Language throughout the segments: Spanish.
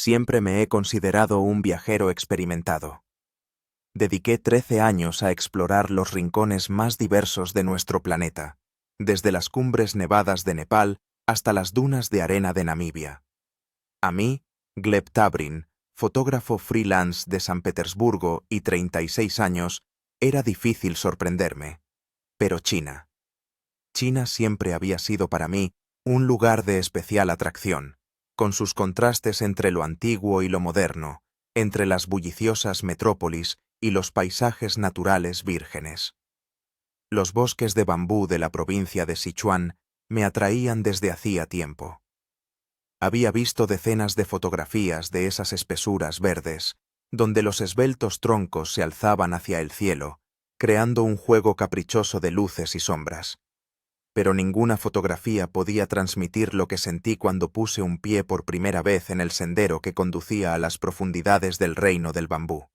Siempre me he considerado un viajero experimentado. Dediqué 13 años a explorar los rincones más diversos de nuestro planeta, desde las cumbres nevadas de Nepal hasta las dunas de arena de Namibia. A mí, Gleb Tabrin, fotógrafo freelance de San Petersburgo y 36 años, era difícil sorprenderme. Pero China siempre había sido para mí un lugar de especial atracción, con sus contrastes entre lo antiguo y lo moderno, entre las bulliciosas metrópolis y los paisajes naturales vírgenes. Los bosques de bambú de la provincia de Sichuan me atraían desde hacía tiempo. Había visto decenas de fotografías de esas espesuras verdes, donde los esbeltos troncos se alzaban hacia el cielo, creando un juego caprichoso de luces y sombras. Pero ninguna fotografía podía transmitir lo que sentí cuando puse un pie por primera vez en el sendero que conducía a las profundidades del reino del bambú.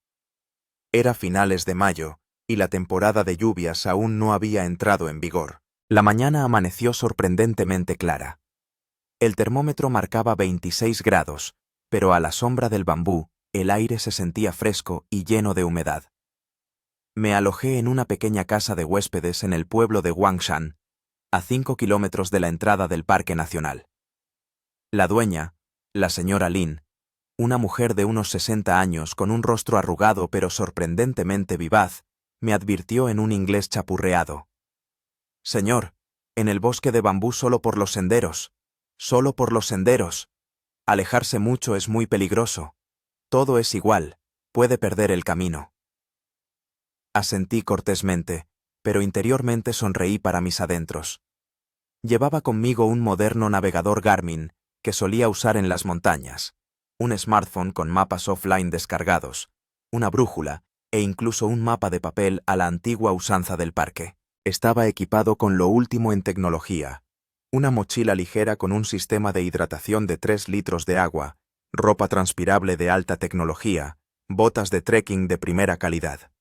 Era finales de mayo, y la temporada de lluvias aún no había entrado en vigor. La mañana amaneció sorprendentemente clara. El termómetro marcaba 26 grados, pero a la sombra del bambú, el aire se sentía fresco y lleno de humedad. Me alojé en una pequeña casa de huéspedes en el pueblo de Huangshan, a 5 kilómetros de la entrada del Parque Nacional. La dueña, la señora Lin, una mujer de unos 60 años con un rostro arrugado pero sorprendentemente vivaz, me advirtió en un inglés chapurreado. «Señor, en el bosque de bambú solo por los senderos. Solo por los senderos. Alejarse mucho es muy peligroso. Todo es igual, puede perder el camino». Asentí cortésmente, pero interiormente sonreí para mis adentros. Llevaba conmigo un moderno navegador Garmin que solía usar en las montañas, un smartphone con mapas offline descargados, una brújula e incluso un mapa de papel a la antigua usanza del parque. Estaba equipado con lo último en tecnología, una mochila ligera con un sistema de hidratación de 3 litros de agua, ropa transpirable de alta tecnología, botas de trekking de primera calidad.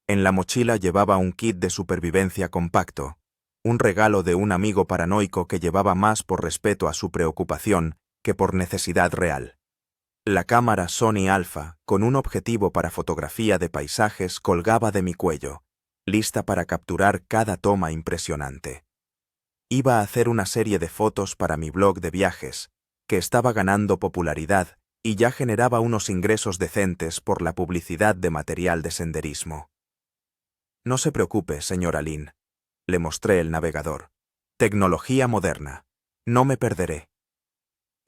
En la mochila llevaba un kit de supervivencia compacto, un regalo de un amigo paranoico que llevaba más por respeto a su preocupación que por necesidad real. La cámara Sony Alpha, con un objetivo para fotografía de paisajes, colgaba de mi cuello, lista para capturar cada toma impresionante. Iba a hacer una serie de fotos para mi blog de viajes, que estaba ganando popularidad y ya generaba unos ingresos decentes por la publicidad de material de senderismo. «No se preocupe, señora Lin», le mostré el navegador. «Tecnología moderna. No me perderé».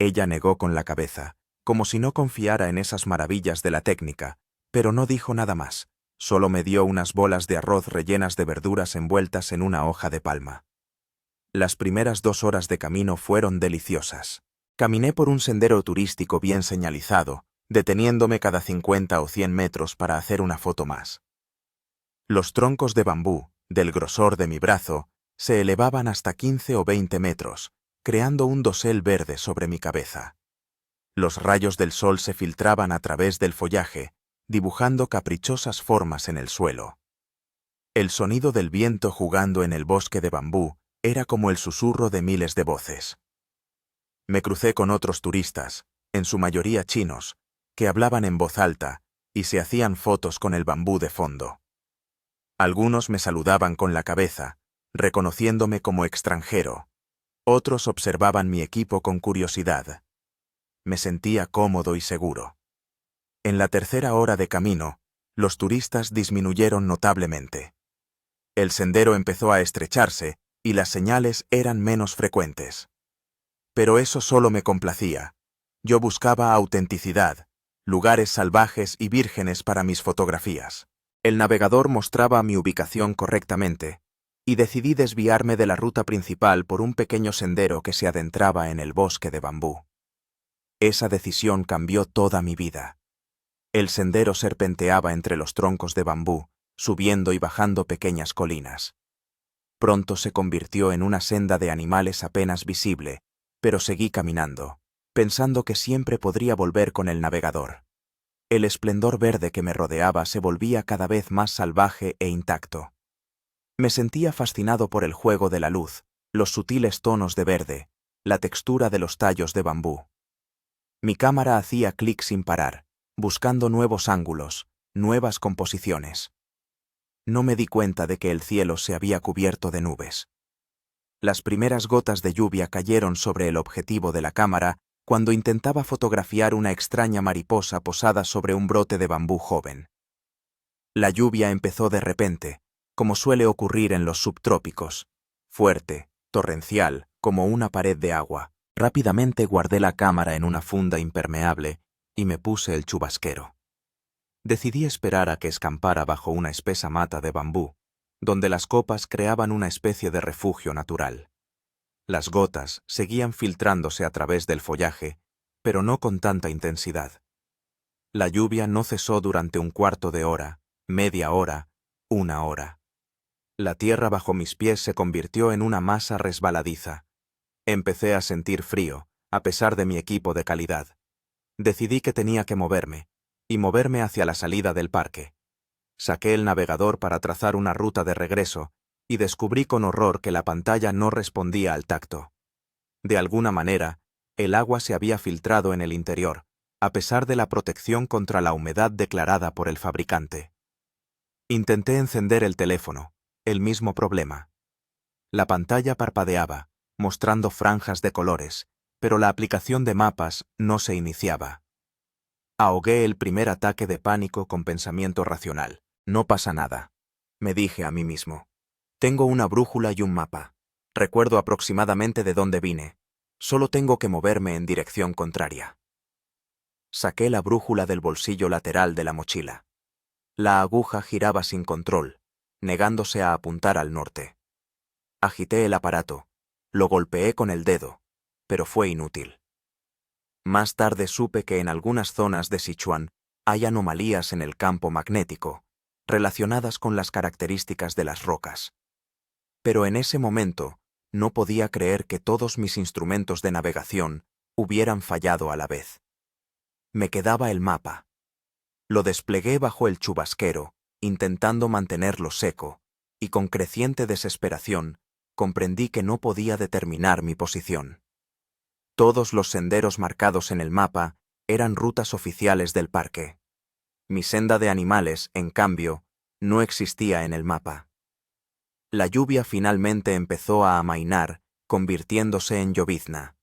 Ella negó con la cabeza, como si no confiara en esas maravillas de la técnica, pero no dijo nada más. Solo me dio unas bolas de arroz rellenas de verduras envueltas en una hoja de palma. Las primeras 2 horas de camino fueron deliciosas. Caminé por un sendero turístico bien señalizado, deteniéndome cada 50 o 100 metros para hacer una foto más. Los troncos de bambú, del grosor de mi brazo, se elevaban hasta 15 o 20 metros, creando un dosel verde sobre mi cabeza. Los rayos del sol se filtraban a través del follaje, dibujando caprichosas formas en el suelo. El sonido del viento jugando en el bosque de bambú era como el susurro de miles de voces. Me crucé con otros turistas, en su mayoría chinos, que hablaban en voz alta y se hacían fotos con el bambú de fondo. Algunos me saludaban con la cabeza, reconociéndome como extranjero. Otros observaban mi equipo con curiosidad. Me sentía cómodo y seguro. En la tercera hora de camino, los turistas disminuyeron notablemente. El sendero empezó a estrecharse y las señales eran menos frecuentes. Pero eso solo me complacía. Yo buscaba autenticidad, lugares salvajes y vírgenes para mis fotografías. El navegador mostraba mi ubicación correctamente, y decidí desviarme de la ruta principal por un pequeño sendero que se adentraba en el bosque de bambú. Esa decisión cambió toda mi vida. El sendero serpenteaba entre los troncos de bambú, subiendo y bajando pequeñas colinas. Pronto se convirtió en una senda de animales apenas visible, pero seguí caminando, pensando que siempre podría volver con el navegador. El esplendor verde que me rodeaba se volvía cada vez más salvaje e intacto. Me sentía fascinado por el juego de la luz, los sutiles tonos de verde, la textura de los tallos de bambú. Mi cámara hacía clic sin parar, buscando nuevos ángulos, nuevas composiciones. No me di cuenta de que el cielo se había cubierto de nubes. Las primeras gotas de lluvia cayeron sobre el objetivo de la cámara cuando intentaba fotografiar una extraña mariposa posada sobre un brote de bambú joven. La lluvia empezó de repente, como suele ocurrir en los subtrópicos, fuerte, torrencial, como una pared de agua. Rápidamente guardé la cámara en una funda impermeable y me puse el chubasquero. Decidí esperar a que escampara bajo una espesa mata de bambú, donde las copas creaban una especie de refugio natural. Las gotas seguían filtrándose a través del follaje, pero no con tanta intensidad. La lluvia no cesó durante un cuarto de hora, media hora, una hora. La tierra bajo mis pies se convirtió en una masa resbaladiza. Empecé a sentir frío, a pesar de mi equipo de calidad. Decidí que tenía que moverme, y moverme hacia la salida del parque. Saqué el navegador para trazar una ruta de regreso, y descubrí con horror que la pantalla no respondía al tacto. De alguna manera, el agua se había filtrado en el interior, a pesar de la protección contra la humedad declarada por el fabricante. Intenté encender el teléfono, el mismo problema. La pantalla parpadeaba, mostrando franjas de colores, pero la aplicación de mapas no se iniciaba. Ahogué el primer ataque de pánico con pensamiento racional. No pasa nada, me dije a mí mismo. Tengo una brújula y un mapa. Recuerdo aproximadamente de dónde vine. Solo tengo que moverme en dirección contraria. Saqué la brújula del bolsillo lateral de la mochila. La aguja giraba sin control, negándose a apuntar al norte. Agité el aparato, lo golpeé con el dedo, pero fue inútil. Más tarde supe que en algunas zonas de Sichuan hay anomalías en el campo magnético, relacionadas con las características de las rocas. Pero en ese momento no podía creer que todos mis instrumentos de navegación hubieran fallado a la vez. Me quedaba el mapa. Lo desplegué bajo el chubasquero, intentando mantenerlo seco, y con creciente desesperación comprendí que no podía determinar mi posición. Todos los senderos marcados en el mapa eran rutas oficiales del parque. Mi senda de animales, en cambio, no existía en el mapa. La lluvia finalmente empezó a amainar, convirtiéndose en llovizna.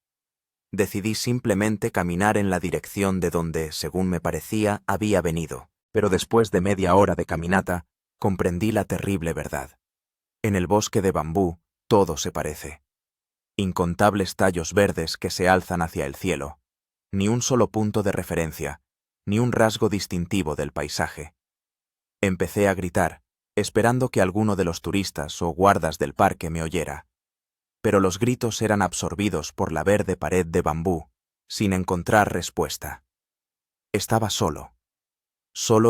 Decidí simplemente caminar en la dirección de donde, según me parecía, había venido, pero después de media hora de caminata, comprendí la terrible verdad. En el bosque de bambú, todo se parece. Incontables tallos verdes que se alzan hacia el cielo, ni un solo punto de referencia, ni un rasgo distintivo del paisaje. Empecé a gritar, esperando que alguno de los turistas o guardas del parque me oyera. Pero los gritos eran absorbidos por la verde pared de bambú, sin encontrar respuesta. Estaba solo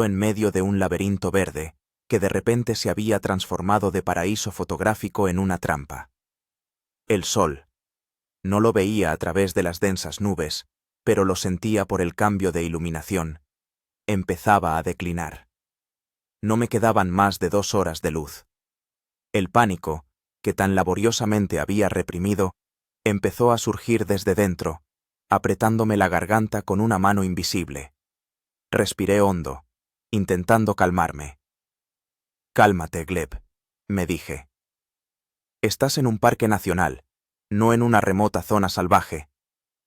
en medio de un laberinto verde que de repente se había transformado de paraíso fotográfico en una trampa. El sol. No lo veía a través de las densas nubes, pero lo sentía por el cambio de iluminación. Empezaba a declinar. No me quedaban más de 2 horas de luz. El pánico, que tan laboriosamente había reprimido, empezó a surgir desde dentro, apretándome la garganta con una mano invisible. Respiré hondo, intentando calmarme. «Cálmate, Gleb», me dije. «Estás en un parque nacional, no en una remota zona salvaje.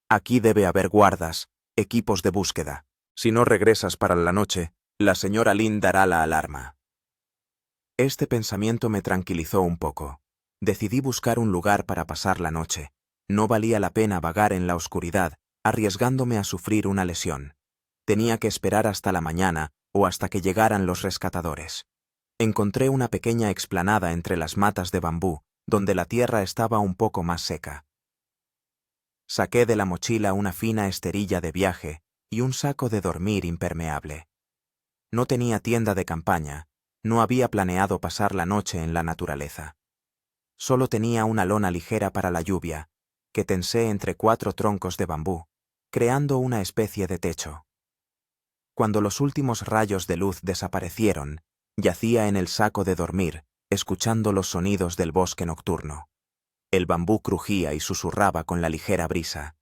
Aquí debe haber guardas, equipos de búsqueda. Si no regresas para la noche, la señora Lin dará la alarma». Este pensamiento me tranquilizó un poco. Decidí buscar un lugar para pasar la noche. No valía la pena vagar en la oscuridad, arriesgándome a sufrir una lesión. Tenía que esperar hasta la mañana o hasta que llegaran los rescatadores. Encontré una pequeña explanada entre las matas de bambú, donde la tierra estaba un poco más seca. Saqué de la mochila una fina esterilla de viaje y un saco de dormir impermeable. No tenía tienda de campaña, no había planeado pasar la noche en la naturaleza. Solo tenía una lona ligera para la lluvia, que tensé entre 4 troncos de bambú, creando una especie de techo. Cuando los últimos rayos de luz desaparecieron, yacía en el saco de dormir, escuchando los sonidos del bosque nocturno. El bambú crujía y susurraba con la ligera brisa.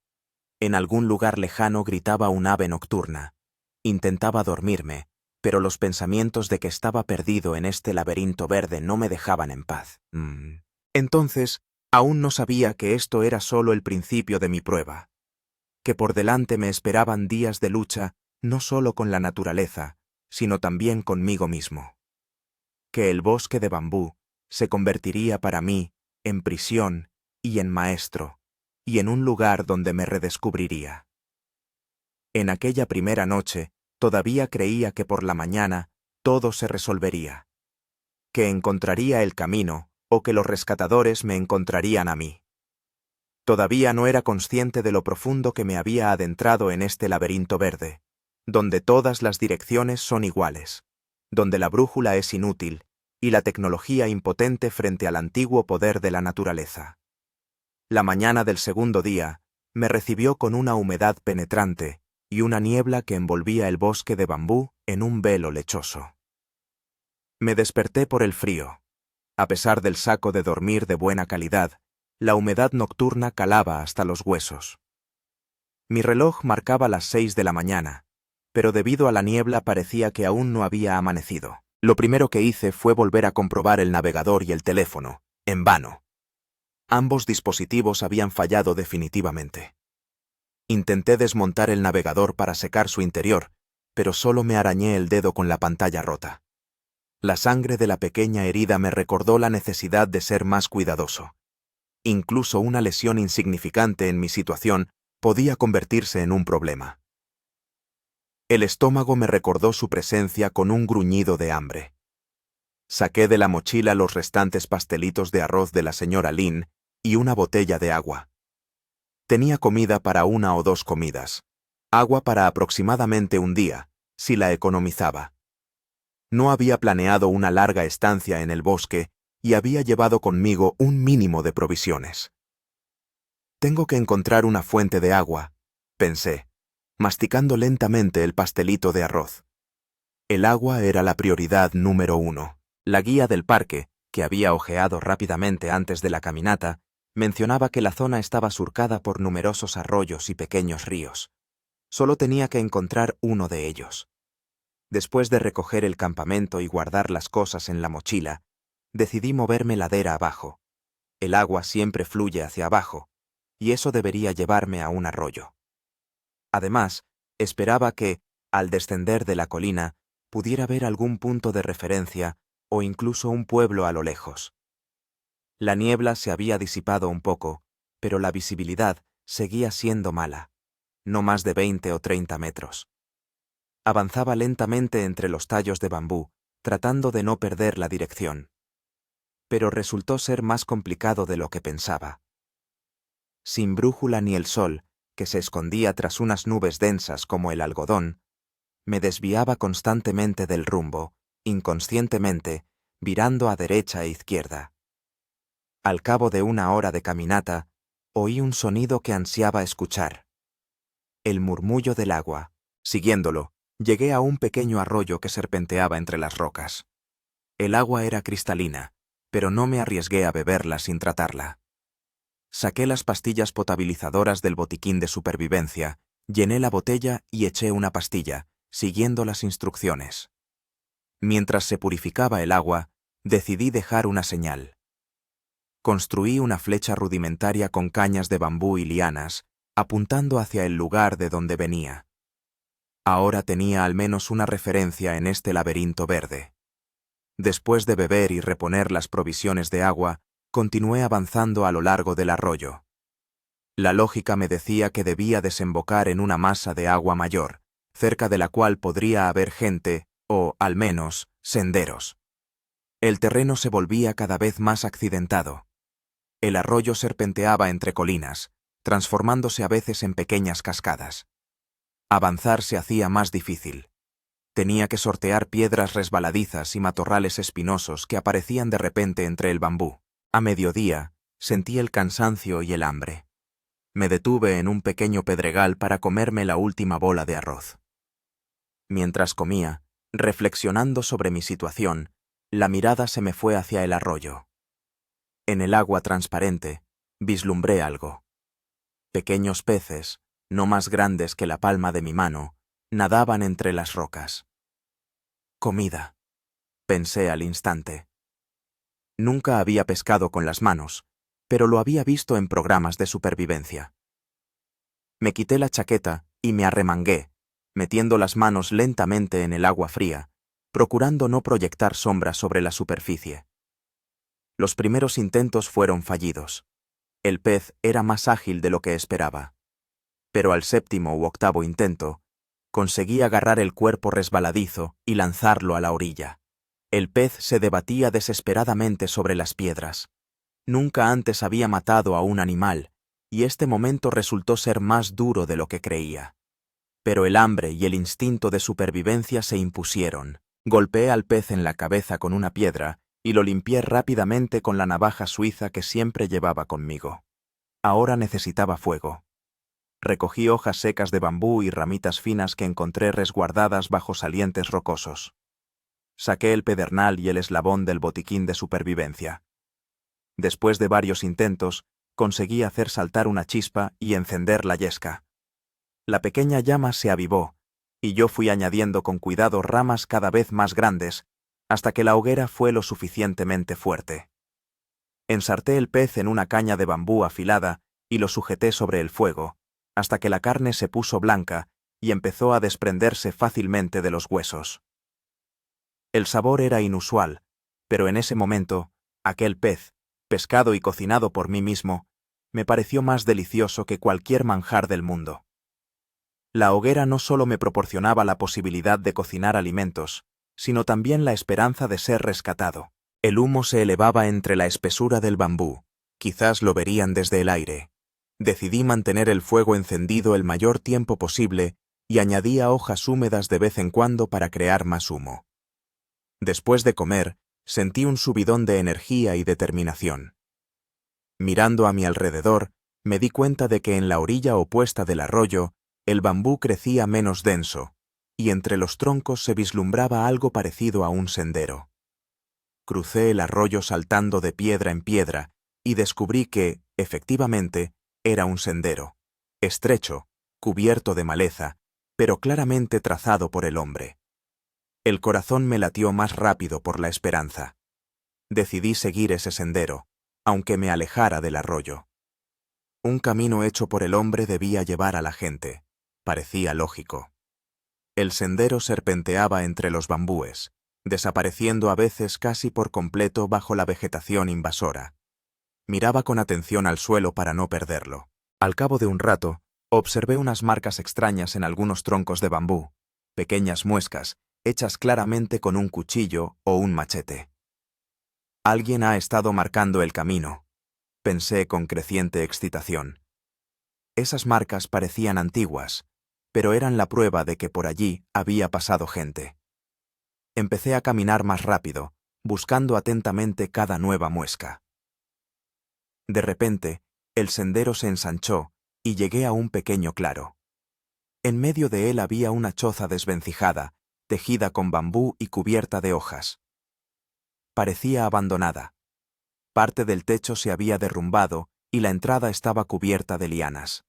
En algún lugar lejano gritaba un ave nocturna. Intentaba dormirme, pero los pensamientos de que estaba perdido en este laberinto verde no me dejaban en paz. Entonces, aún no sabía que esto era solo el principio de mi prueba, que por delante me esperaban días de lucha no solo con la naturaleza, sino también conmigo mismo. Que el bosque de bambú se convertiría para mí en prisión y en maestro, y en un lugar donde me redescubriría. En aquella primera noche, todavía creía que por la mañana todo se resolvería, que encontraría el camino o que los rescatadores me encontrarían a mí. Todavía no era consciente de lo profundo que me había adentrado en este laberinto verde, donde todas las direcciones son iguales, donde la brújula es inútil y la tecnología impotente frente al antiguo poder de la naturaleza. La mañana del segundo día me recibió con una humedad penetrante y una niebla que envolvía el bosque de bambú en un velo lechoso. Me desperté por el frío. A pesar del saco de dormir de buena calidad, la humedad nocturna calaba hasta los huesos. Mi reloj marcaba las 6 de la mañana, pero debido a la niebla parecía que aún no había amanecido. Lo primero que hice fue volver a comprobar el navegador y el teléfono, en vano. Ambos dispositivos habían fallado definitivamente. Intenté desmontar el navegador para secar su interior, pero solo me arañé el dedo con la pantalla rota. La sangre de la pequeña herida me recordó la necesidad de ser más cuidadoso. Incluso una lesión insignificante en mi situación podía convertirse en un problema. El estómago me recordó su presencia con un gruñido de hambre. Saqué de la mochila los restantes pastelitos de arroz de la señora Lin y una botella de agua. Tenía comida para 1 o 2 comidas, agua para aproximadamente un día, si la economizaba. No había planeado una larga estancia en el bosque y había llevado conmigo un mínimo de provisiones. Tengo que encontrar una fuente de agua, pensé, masticando lentamente el pastelito de arroz. El agua era la prioridad número 1. La guía del parque, que había hojeado rápidamente antes de la caminata, mencionaba que la zona estaba surcada por numerosos arroyos y pequeños ríos. Solo tenía que encontrar uno de ellos. Después de recoger el campamento y guardar las cosas en la mochila, decidí moverme ladera abajo. El agua siempre fluye hacia abajo, y eso debería llevarme a un arroyo. Además, esperaba que, al descender de la colina, pudiera ver algún punto de referencia o incluso un pueblo a lo lejos. La niebla se había disipado un poco, pero la visibilidad seguía siendo mala, no más de 20 o 30 metros. Avanzaba lentamente entre los tallos de bambú, tratando de no perder la dirección. Pero resultó ser más complicado de lo que pensaba. Sin brújula ni el sol, que se escondía tras unas nubes densas como el algodón, me desviaba constantemente del rumbo, inconscientemente, virando a derecha e izquierda. Al cabo de 1 hora de caminata, oí un sonido que ansiaba escuchar. El murmullo del agua. Siguiéndolo, llegué a un pequeño arroyo que serpenteaba entre las rocas. El agua era cristalina, pero no me arriesgué a beberla sin tratarla. Saqué las pastillas potabilizadoras del botiquín de supervivencia, llené la botella y eché una pastilla, siguiendo las instrucciones. Mientras se purificaba el agua, decidí dejar una señal. Construí una flecha rudimentaria con cañas de bambú y lianas, apuntando hacia el lugar de donde venía. Ahora tenía al menos una referencia en este laberinto verde. Después de beber y reponer las provisiones de agua, continué avanzando a lo largo del arroyo. La lógica me decía que debía desembocar en una masa de agua mayor, cerca de la cual podría haber gente, o, al menos, senderos. El terreno se volvía cada vez más accidentado. El arroyo serpenteaba entre colinas, transformándose a veces en pequeñas cascadas. Avanzar se hacía más difícil. Tenía que sortear piedras resbaladizas y matorrales espinosos que aparecían de repente entre el bambú. A mediodía, sentí el cansancio y el hambre. Me detuve en un pequeño pedregal para comerme la última bola de arroz. Mientras comía, reflexionando sobre mi situación, la mirada se me fue hacia el arroyo. En el agua transparente, vislumbré algo. Pequeños peces, no más grandes que la palma de mi mano, nadaban entre las rocas. Comida, pensé al instante. Nunca había pescado con las manos, pero lo había visto en programas de supervivencia. Me quité la chaqueta y me arremangué, metiendo las manos lentamente en el agua fría, procurando no proyectar sombras sobre la superficie. Los primeros intentos fueron fallidos. El pez era más ágil de lo que esperaba. Pero al séptimo u octavo intento, conseguí agarrar el cuerpo resbaladizo y lanzarlo a la orilla. El pez se debatía desesperadamente sobre las piedras. Nunca antes había matado a un animal, y este momento resultó ser más duro de lo que creía. Pero el hambre y el instinto de supervivencia se impusieron. Golpeé al pez en la cabeza con una piedra y lo limpié rápidamente con la navaja suiza que siempre llevaba conmigo. Ahora necesitaba fuego. Recogí hojas secas de bambú y ramitas finas que encontré resguardadas bajo salientes rocosos. Saqué el pedernal y el eslabón del botiquín de supervivencia. Después de varios intentos, conseguí hacer saltar una chispa y encender la yesca. La pequeña llama se avivó, y yo fui añadiendo con cuidado ramas cada vez más grandes, hasta que la hoguera fue lo suficientemente fuerte. Ensarté el pez en una caña de bambú afilada y lo sujeté sobre el fuego, hasta que la carne se puso blanca y empezó a desprenderse fácilmente de los huesos. El sabor era inusual, pero en ese momento, aquel pez, pescado y cocinado por mí mismo, me pareció más delicioso que cualquier manjar del mundo. La hoguera no solo me proporcionaba la posibilidad de cocinar alimentos, sino también la esperanza de ser rescatado. El humo se elevaba entre la espesura del bambú, quizás lo verían desde el aire. Decidí mantener el fuego encendido el mayor tiempo posible y añadía hojas húmedas de vez en cuando para crear más humo. Después de comer, sentí un subidón de energía y determinación. Mirando a mi alrededor, me di cuenta de que en la orilla opuesta del arroyo, el bambú crecía menos denso, y entre los troncos se vislumbraba algo parecido a un sendero. Crucé el arroyo saltando de piedra en piedra y descubrí que, efectivamente, era un sendero, estrecho, cubierto de maleza, pero claramente trazado por el hombre. El corazón me latió más rápido por la esperanza. Decidí seguir ese sendero, aunque me alejara del arroyo. Un camino hecho por el hombre debía llevar a la gente. Parecía lógico. El sendero serpenteaba entre los bambúes, desapareciendo a veces casi por completo bajo la vegetación invasora. Miraba con atención al suelo para no perderlo. Al cabo de un rato, observé unas marcas extrañas en algunos troncos de bambú, pequeñas muescas, hechas claramente con un cuchillo o un machete. Alguien ha estado marcando el camino, pensé con creciente excitación. Esas marcas parecían antiguas, pero eran la prueba de que por allí había pasado gente. Empecé a caminar más rápido, buscando atentamente cada nueva muesca. De repente, el sendero se ensanchó y llegué a un pequeño claro. En medio de él había una choza desvencijada, tejida con bambú y cubierta de hojas. Parecía abandonada. Parte del techo se había derrumbado y la entrada estaba cubierta de lianas.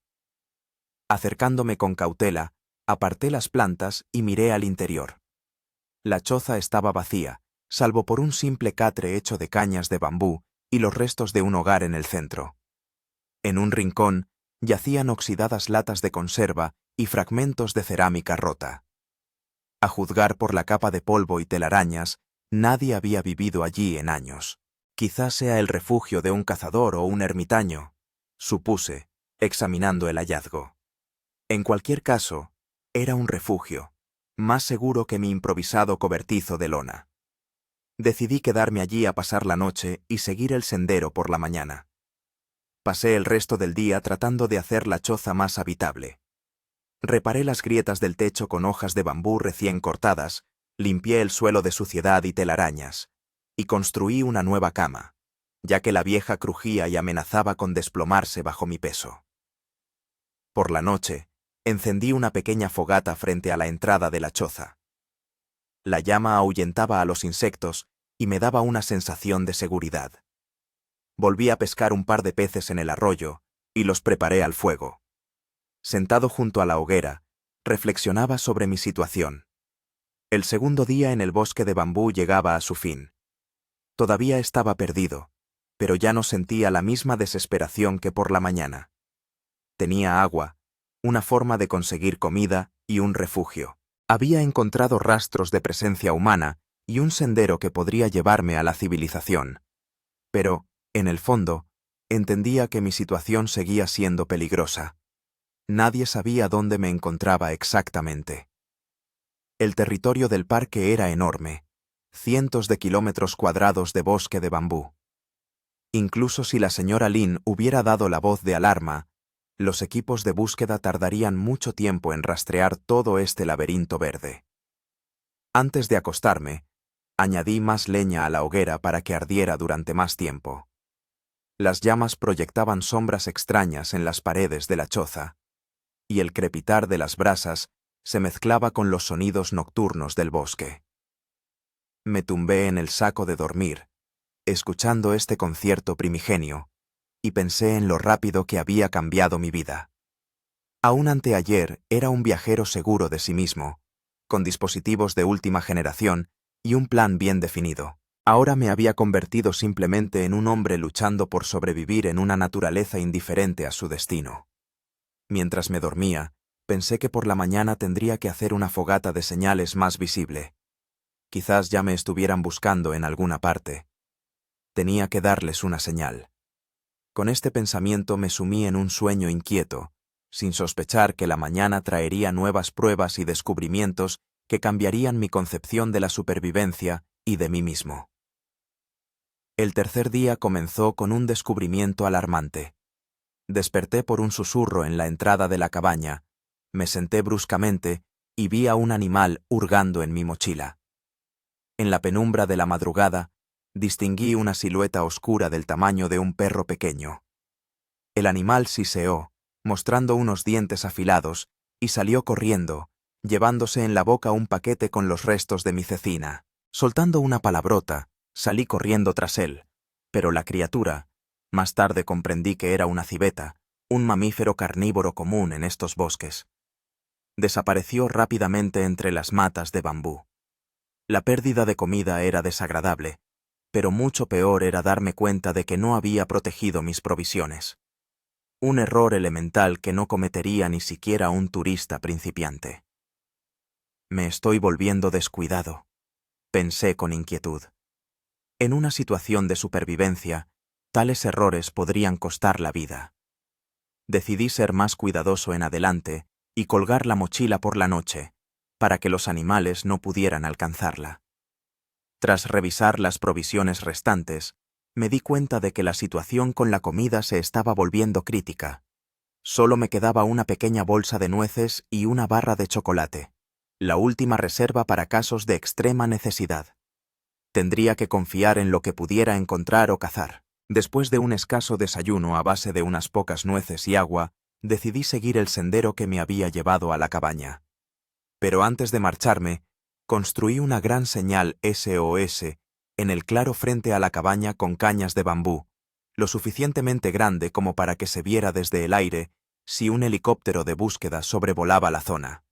Acercándome con cautela, aparté las plantas y miré al interior. La choza estaba vacía, salvo por un simple catre hecho de cañas de bambú y los restos de un hogar en el centro. En un rincón yacían oxidadas latas de conserva y fragmentos de cerámica rota. A juzgar por la capa de polvo y telarañas, nadie había vivido allí en años. Quizás sea el refugio de un cazador o un ermitaño, supuse, examinando el hallazgo. En cualquier caso, era un refugio, más seguro que mi improvisado cobertizo de lona. Decidí quedarme allí a pasar la noche y seguir el sendero por la mañana. Pasé el resto del día tratando de hacer la choza más habitable. Reparé las grietas del techo con hojas de bambú recién cortadas, limpié el suelo de suciedad y telarañas, y construí una nueva cama, ya que la vieja crujía y amenazaba con desplomarse bajo mi peso. Por la noche, encendí una pequeña fogata frente a la entrada de la choza. La llama ahuyentaba a los insectos y me daba una sensación de seguridad. Volví a pescar un par de peces en el arroyo y los preparé al fuego. Sentado junto a la hoguera, reflexionaba sobre mi situación. El segundo día en el bosque de bambú llegaba a su fin. Todavía estaba perdido, pero ya no sentía la misma desesperación que por la mañana. Tenía agua, una forma de conseguir comida y un refugio. Había encontrado rastros de presencia humana y un sendero que podría llevarme a la civilización. Pero, en el fondo, entendía que mi situación seguía siendo peligrosa. Nadie sabía dónde me encontraba exactamente. El territorio del parque era enorme, cientos de kilómetros cuadrados de bosque de bambú. Incluso si la señora Lin hubiera dado la voz de alarma, los equipos de búsqueda tardarían mucho tiempo en rastrear todo este laberinto verde. Antes de acostarme, añadí más leña a la hoguera para que ardiera durante más tiempo. Las llamas proyectaban sombras extrañas en las paredes de la choza, y el crepitar de las brasas se mezclaba con los sonidos nocturnos del bosque. Me tumbé en el saco de dormir, escuchando este concierto primigenio, y pensé en lo rápido que había cambiado mi vida. Aún anteayer era un viajero seguro de sí mismo, con dispositivos de última generación y un plan bien definido. Ahora me había convertido simplemente en un hombre luchando por sobrevivir en una naturaleza indiferente a su destino. Mientras me dormía, pensé que por la mañana tendría que hacer una fogata de señales más visible. Quizás ya me estuvieran buscando en alguna parte. Tenía que darles una señal. Con este pensamiento me sumí en un sueño inquieto, sin sospechar que la mañana traería nuevas pruebas y descubrimientos que cambiarían mi concepción de la supervivencia y de mí mismo. El tercer día comenzó con un descubrimiento alarmante. Desperté por un susurro en la entrada de la cabaña, me senté bruscamente y vi a un animal hurgando en mi mochila. En la penumbra de la madrugada, distinguí una silueta oscura del tamaño de un perro pequeño. El animal siseó, mostrando unos dientes afilados, y salió corriendo, llevándose en la boca un paquete con los restos de mi cecina. Soltando una palabrota, salí corriendo tras él, pero la criatura, más tarde comprendí que era una civeta, un mamífero carnívoro común en estos bosques. Desapareció rápidamente entre las matas de bambú. La pérdida de comida era desagradable, pero mucho peor era darme cuenta de que no había protegido mis provisiones. Un error elemental que no cometería ni siquiera un turista principiante. Me estoy volviendo descuidado, pensé con inquietud. En una situación de supervivencia, tales errores podrían costar la vida. Decidí ser más cuidadoso en adelante y colgar la mochila por la noche, para que los animales no pudieran alcanzarla. Tras revisar las provisiones restantes, me di cuenta de que la situación con la comida se estaba volviendo crítica. Solo me quedaba una pequeña bolsa de nueces y una barra de chocolate, la última reserva para casos de extrema necesidad. Tendría que confiar en lo que pudiera encontrar o cazar. Después de un escaso desayuno a base de unas pocas nueces y agua, decidí seguir el sendero que me había llevado a la cabaña. Pero antes de marcharme, construí una gran señal SOS en el claro frente a la cabaña con cañas de bambú, lo suficientemente grande como para que se viera desde el aire si un helicóptero de búsqueda sobrevolaba la zona.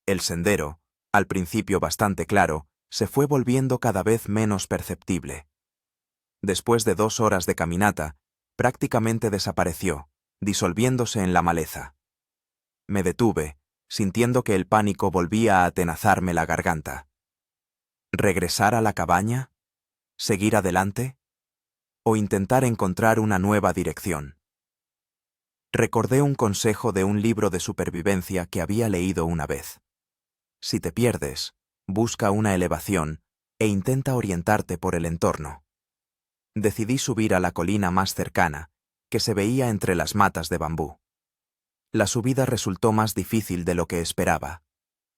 El sendero, al principio bastante claro, se fue volviendo cada vez menos perceptible. Después de 2 horas de caminata, prácticamente desapareció, disolviéndose en la maleza. Me detuve, sintiendo que el pánico volvía a atenazarme la garganta. ¿Regresar a la cabaña? ¿Seguir adelante? ¿O intentar encontrar una nueva dirección? Recordé un consejo de un libro de supervivencia que había leído una vez. Si te pierdes, busca una elevación e intenta orientarte por el entorno. Decidí subir a la colina más cercana, que se veía entre las matas de bambú. La subida resultó más difícil de lo que esperaba.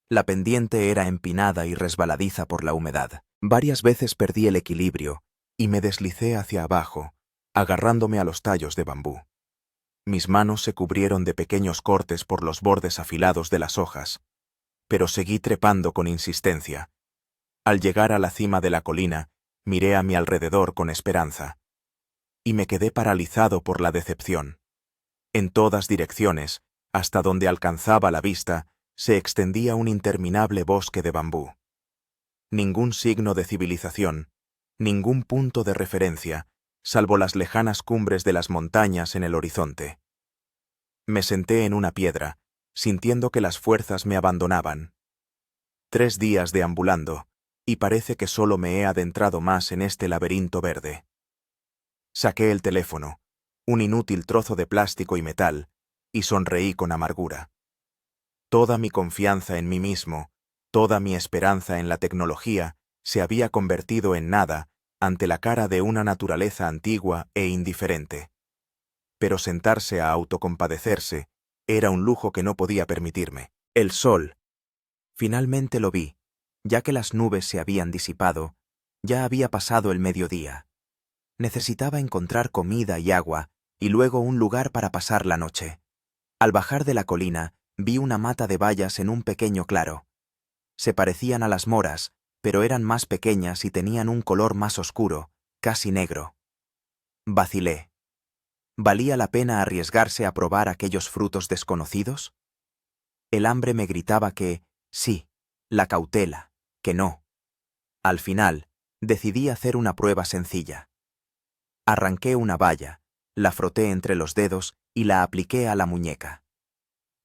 La pendiente era empinada y resbaladiza por la humedad. Varias veces perdí el equilibrio y me deslicé hacia abajo, agarrándome a los tallos de bambú. Mis manos se cubrieron de pequeños cortes por los bordes afilados de las hojas, pero seguí trepando con insistencia. Al llegar a la cima de la colina, miré a mi alrededor con esperanza. Y me quedé paralizado por la decepción. En todas direcciones, Hasta donde alcanzaba la vista, se extendía un interminable bosque de bambú. Ningún signo de civilización, ningún punto de referencia, salvo las lejanas cumbres de las montañas en el horizonte. Me senté en una piedra, sintiendo que las fuerzas me abandonaban. 3 días deambulando, y parece que solo me he adentrado más en este laberinto verde. Saqué el teléfono, un inútil trozo de plástico y metal, y sonreí con amargura. Toda mi confianza en mí mismo, toda mi esperanza en la tecnología, se había convertido en nada ante la cara de una naturaleza antigua e indiferente. Pero sentarse a autocompadecerse era un lujo que no podía permitirme. El sol. Finalmente lo vi, ya que las nubes se habían disipado, ya había pasado el mediodía. Necesitaba encontrar comida y agua, y luego un lugar para pasar la noche. Al bajar de la colina, vi una mata de bayas en un pequeño claro. Se parecían a las moras, pero eran más pequeñas y tenían un color más oscuro, casi negro. Vacilé. ¿Valía la pena arriesgarse a probar aquellos frutos desconocidos? El hambre me gritaba que, sí, la cautela, que no. Al final, decidí hacer una prueba sencilla. Arranqué una baya, la froté entre los dedos y la apliqué a la muñeca.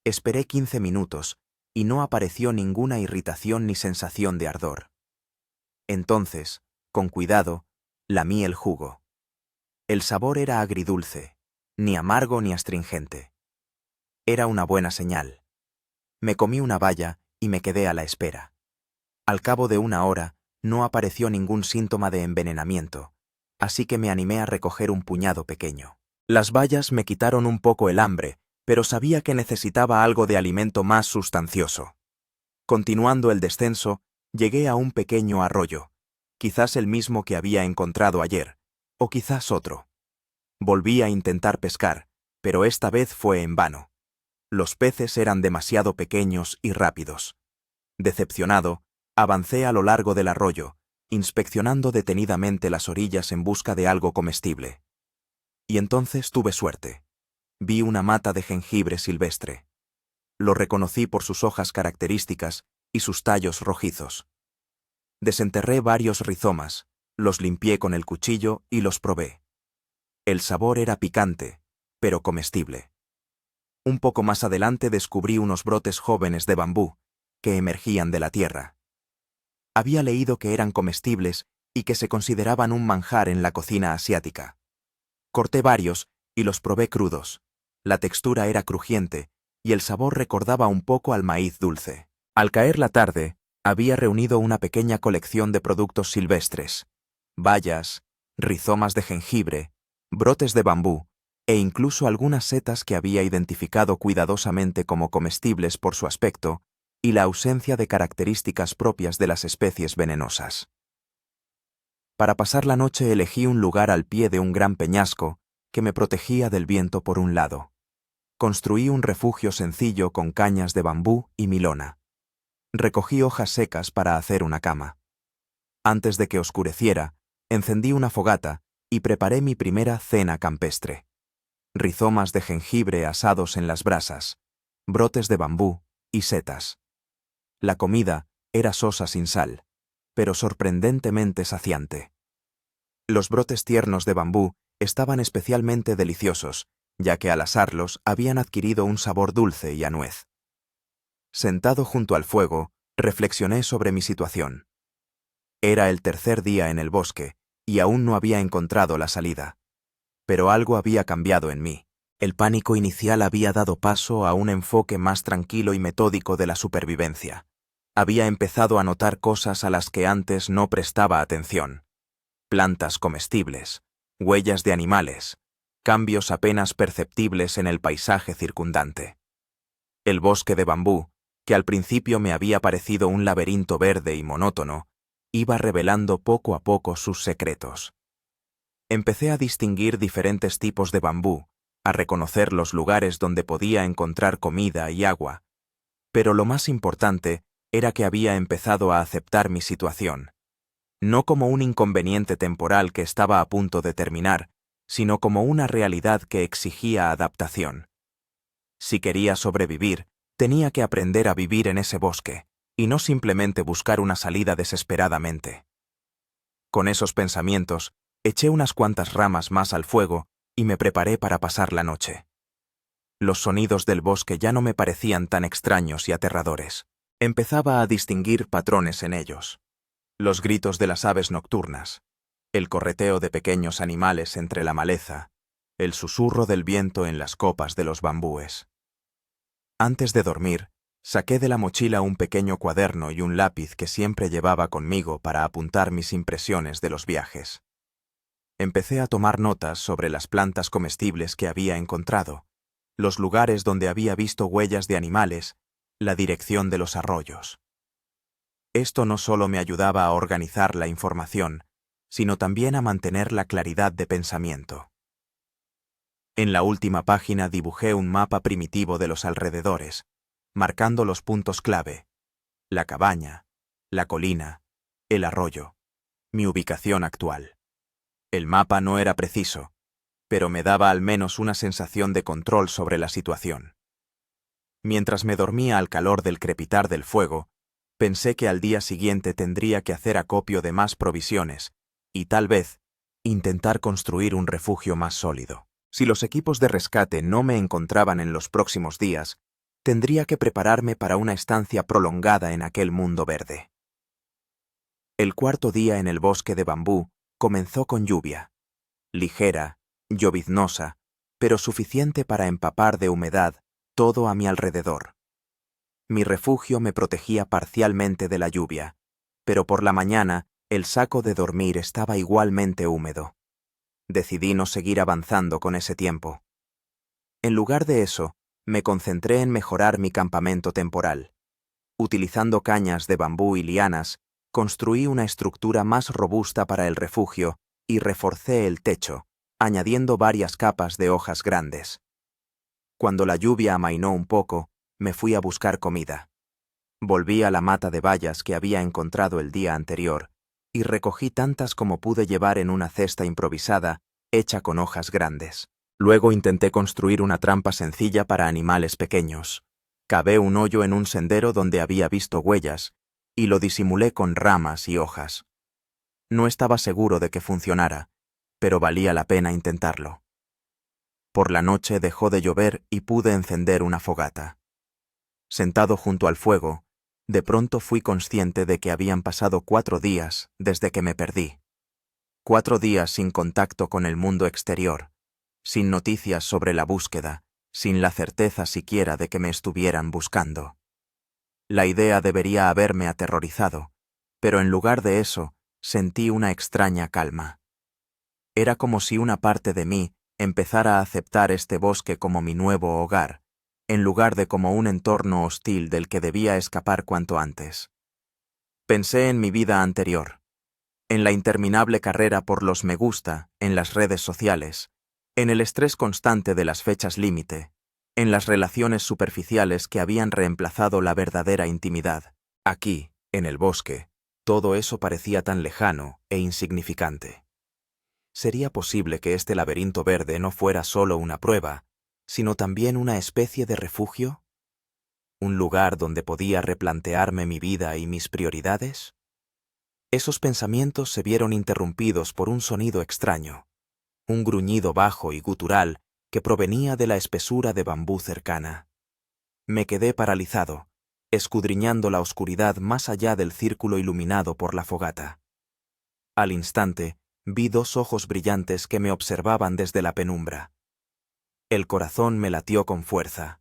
Esperé 15 minutos, y no apareció ninguna irritación ni sensación de ardor. Entonces, con cuidado, lamí el jugo. El sabor era agridulce, ni amargo ni astringente. Era una buena señal. Me comí una baya y me quedé a la espera. Al cabo de 1 hora, no apareció ningún síntoma de envenenamiento, así que me animé a recoger un puñado pequeño. Las bayas me quitaron un poco el hambre, pero sabía que necesitaba algo de alimento más sustancioso. Continuando el descenso, llegué a un pequeño arroyo, quizás el mismo que había encontrado ayer, o quizás otro. Volví a intentar pescar, pero esta vez fue en vano. Los peces eran demasiado pequeños y rápidos. Decepcionado, avancé a lo largo del arroyo, inspeccionando detenidamente las orillas en busca de algo comestible. Y entonces tuve suerte. Vi una mata de jengibre silvestre. Lo reconocí por sus hojas características y sus tallos rojizos. Desenterré varios rizomas, los limpié con el cuchillo y los probé. El sabor era picante, pero comestible. Un poco más adelante descubrí unos brotes jóvenes de bambú, que emergían de la tierra. Había leído que eran comestibles y que se consideraban un manjar en la cocina asiática. Corté varios y los probé crudos. La textura era crujiente y el sabor recordaba un poco al maíz dulce. Al caer la tarde, había reunido una pequeña colección de productos silvestres: bayas, rizomas de jengibre, brotes de bambú e incluso algunas setas que había identificado cuidadosamente como comestibles por su aspecto y la ausencia de características propias de las especies venenosas. Para pasar la noche elegí un lugar al pie de un gran peñasco que me protegía del viento por un lado. Construí un refugio sencillo con cañas de bambú y milona. Recogí hojas secas para hacer una cama. Antes de que oscureciera, encendí una fogata y preparé mi primera cena campestre. Rizomas de jengibre asados en las brasas, brotes de bambú y setas. La comida era sosa sin sal, pero sorprendentemente saciante. Los brotes tiernos de bambú estaban especialmente deliciosos, ya que al asarlos habían adquirido un sabor dulce y a nuez. Sentado junto al fuego, reflexioné sobre mi situación. Era el 3er día en el bosque, y aún no había encontrado la salida. Pero algo había cambiado en mí. El pánico inicial había dado paso a un enfoque más tranquilo y metódico de la supervivencia. Había empezado a notar cosas a las que antes no prestaba atención. Plantas comestibles, huellas de animales, cambios apenas perceptibles en el paisaje circundante. El bosque de bambú, que al principio me había parecido un laberinto verde y monótono, iba revelando poco a poco sus secretos. Empecé a distinguir diferentes tipos de bambú, a reconocer los lugares donde podía encontrar comida y agua. Pero lo más importante era que había empezado a aceptar mi situación, no como un inconveniente temporal que estaba a punto de terminar, sino como una realidad que exigía adaptación. Si quería sobrevivir, tenía que aprender a vivir en ese bosque, y no simplemente buscar una salida desesperadamente. Con esos pensamientos, eché unas cuantas ramas más al fuego y me preparé para pasar la noche. Los sonidos del bosque ya no me parecían tan extraños y aterradores. Empezaba a distinguir patrones en ellos. Los gritos de las aves nocturnas, el correteo de pequeños animales entre la maleza, el susurro del viento en las copas de los bambúes. Antes de dormir, saqué de la mochila un pequeño cuaderno y un lápiz que siempre llevaba conmigo para apuntar mis impresiones de los viajes. Empecé a tomar notas sobre las plantas comestibles que había encontrado, los lugares donde había visto huellas de animales, la dirección de los arroyos. Esto no solo me ayudaba a organizar la información, sino también a mantener la claridad de pensamiento. En la última página dibujé un mapa primitivo de los alrededores, marcando los puntos clave: la cabaña, la colina, el arroyo, mi ubicación actual. El mapa no era preciso, pero me daba al menos una sensación de control sobre la situación. Mientras me dormía al calor del crepitar del fuego, pensé que al día siguiente tendría que hacer acopio de más provisiones y, tal vez, intentar construir un refugio más sólido. Si los equipos de rescate no me encontraban en los próximos días, tendría que prepararme para una estancia prolongada en aquel mundo verde. El cuarto día en el bosque de bambú comenzó con lluvia, ligera, lloviznosa, pero suficiente para empapar de humedad todo a mi alrededor. Mi refugio me protegía parcialmente de la lluvia, pero por la mañana el saco de dormir estaba igualmente húmedo. Decidí no seguir avanzando con ese tiempo. En lugar de eso, me concentré en mejorar mi campamento temporal. Utilizando cañas de bambú y lianas, construí una estructura más robusta para el refugio y reforcé el techo, añadiendo varias capas de hojas grandes. Cuando la lluvia amainó un poco, me fui a buscar comida. Volví a la mata de bayas que había encontrado el día anterior y recogí tantas como pude llevar en una cesta improvisada hecha con hojas grandes. Luego intenté construir una trampa sencilla para animales pequeños. Cavé un hoyo en un sendero donde había visto huellas y lo disimulé con ramas y hojas. No estaba seguro de que funcionara, pero valía la pena intentarlo. Por la noche dejó de llover y pude encender una fogata. Sentado junto al fuego, de pronto fui consciente de que habían pasado 4 días desde que me perdí. 4 días sin contacto con el mundo exterior, sin noticias sobre la búsqueda, sin la certeza siquiera de que me estuvieran buscando. La idea debería haberme aterrorizado, pero en lugar de eso, sentí una extraña calma. Era como si una parte de mí empezara a aceptar este bosque como mi nuevo hogar, en lugar de como un entorno hostil del que debía escapar cuanto antes. Pensé en mi vida anterior, en la interminable carrera por los me gusta en las redes sociales, en el estrés constante de las fechas límite, en las relaciones superficiales que habían reemplazado la verdadera intimidad. Aquí, en el bosque, todo eso parecía tan lejano e insignificante. ¿Sería posible que este laberinto verde no fuera solo una prueba, sino también una especie de refugio? ¿Un lugar donde podía replantearme mi vida y mis prioridades? Esos pensamientos se vieron interrumpidos por un sonido extraño, un gruñido bajo y gutural que provenía de la espesura de bambú cercana. Me quedé paralizado, escudriñando la oscuridad más allá del círculo iluminado por la fogata. Al instante, vi 2 ojos brillantes que me observaban desde la penumbra. El corazón me latió con fuerza.